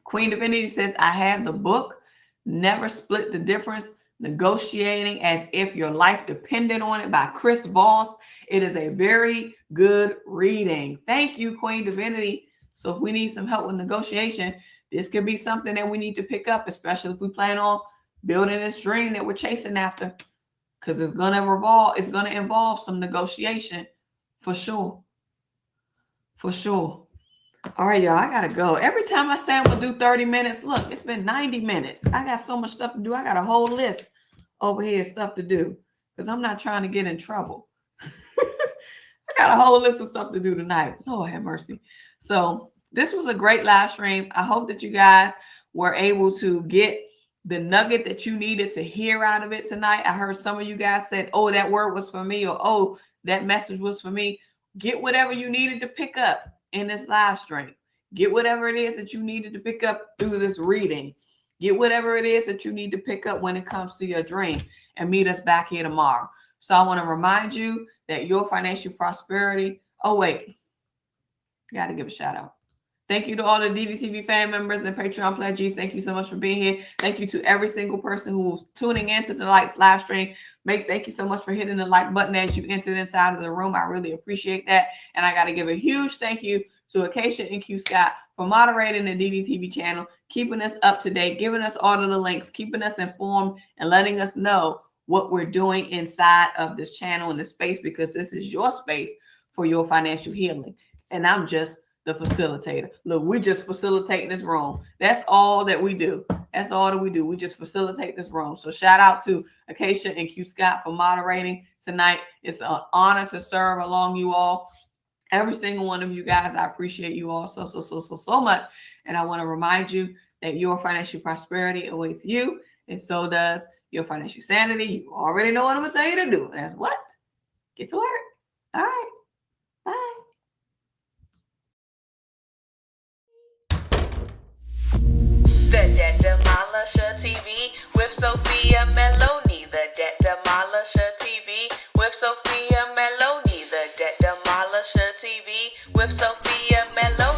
Queen Divinity says, I have the book, Never Split the Difference, Negotiating as If Your Life Depended on It by Chris Voss. It is a very good reading. Thank you, Queen Divinity. So if we need some help with negotiation, this could be something that we need to pick up, especially if we plan on building this dream that we're chasing after. Because it's going to involve some negotiation for sure. For sure. All right, y'all, I got to go. Every time I say I'm going to do 30 minutes, look, it's been 90 minutes. I got so much stuff to do. I got a whole list over here of stuff to do because I'm not trying to get in trouble. I got a whole list of stuff to do tonight. Lord have mercy. So this was a great live stream. I hope that you guys were able to get the nugget that you needed to hear out of it tonight. I heard some of you guys said, oh, that word was for me, or oh, that message was for me. Get whatever you needed to pick up in this live stream. Get whatever it is that you needed to pick up through this reading. Get whatever it is that you need to pick up when it comes to your dream, and meet us back here tomorrow. So I want to remind you that your financial prosperity. Oh, wait. Got to give a shout out. Thank you to all the DDTV fan members and Patreon pledgees. Thank you so much for being here. Thank you to every single person who's tuning into tonight's live stream. Thank you so much for hitting the like button as you entered inside of the room. I really appreciate that. And I got to give a huge thank you to Acacia and Q Scott for moderating the DDTV channel, keeping us up to date, giving us all of the links, keeping us informed, and letting us know what we're doing inside of this channel and the space, because this is your space for your financial healing. And I'm just the facilitator. Look, we're just facilitating this room. That's all that we do. That's all that we do. We just facilitate this room. So shout out to Acacia and Q Scott for moderating tonight. It's an honor to serve along you all. Every single one of you guys, I appreciate you all so much. And I want to remind you that your financial prosperity awaits you, and so does your financial sanity. You already know what I'm going to tell you to do. And that's what? Get to work. All right. Bye. The Debt Demolisher TV with Sophia Melone. The Debt Demolisher TV with Sophia Melone. The Debt Demolisher TV with Sophia Melone.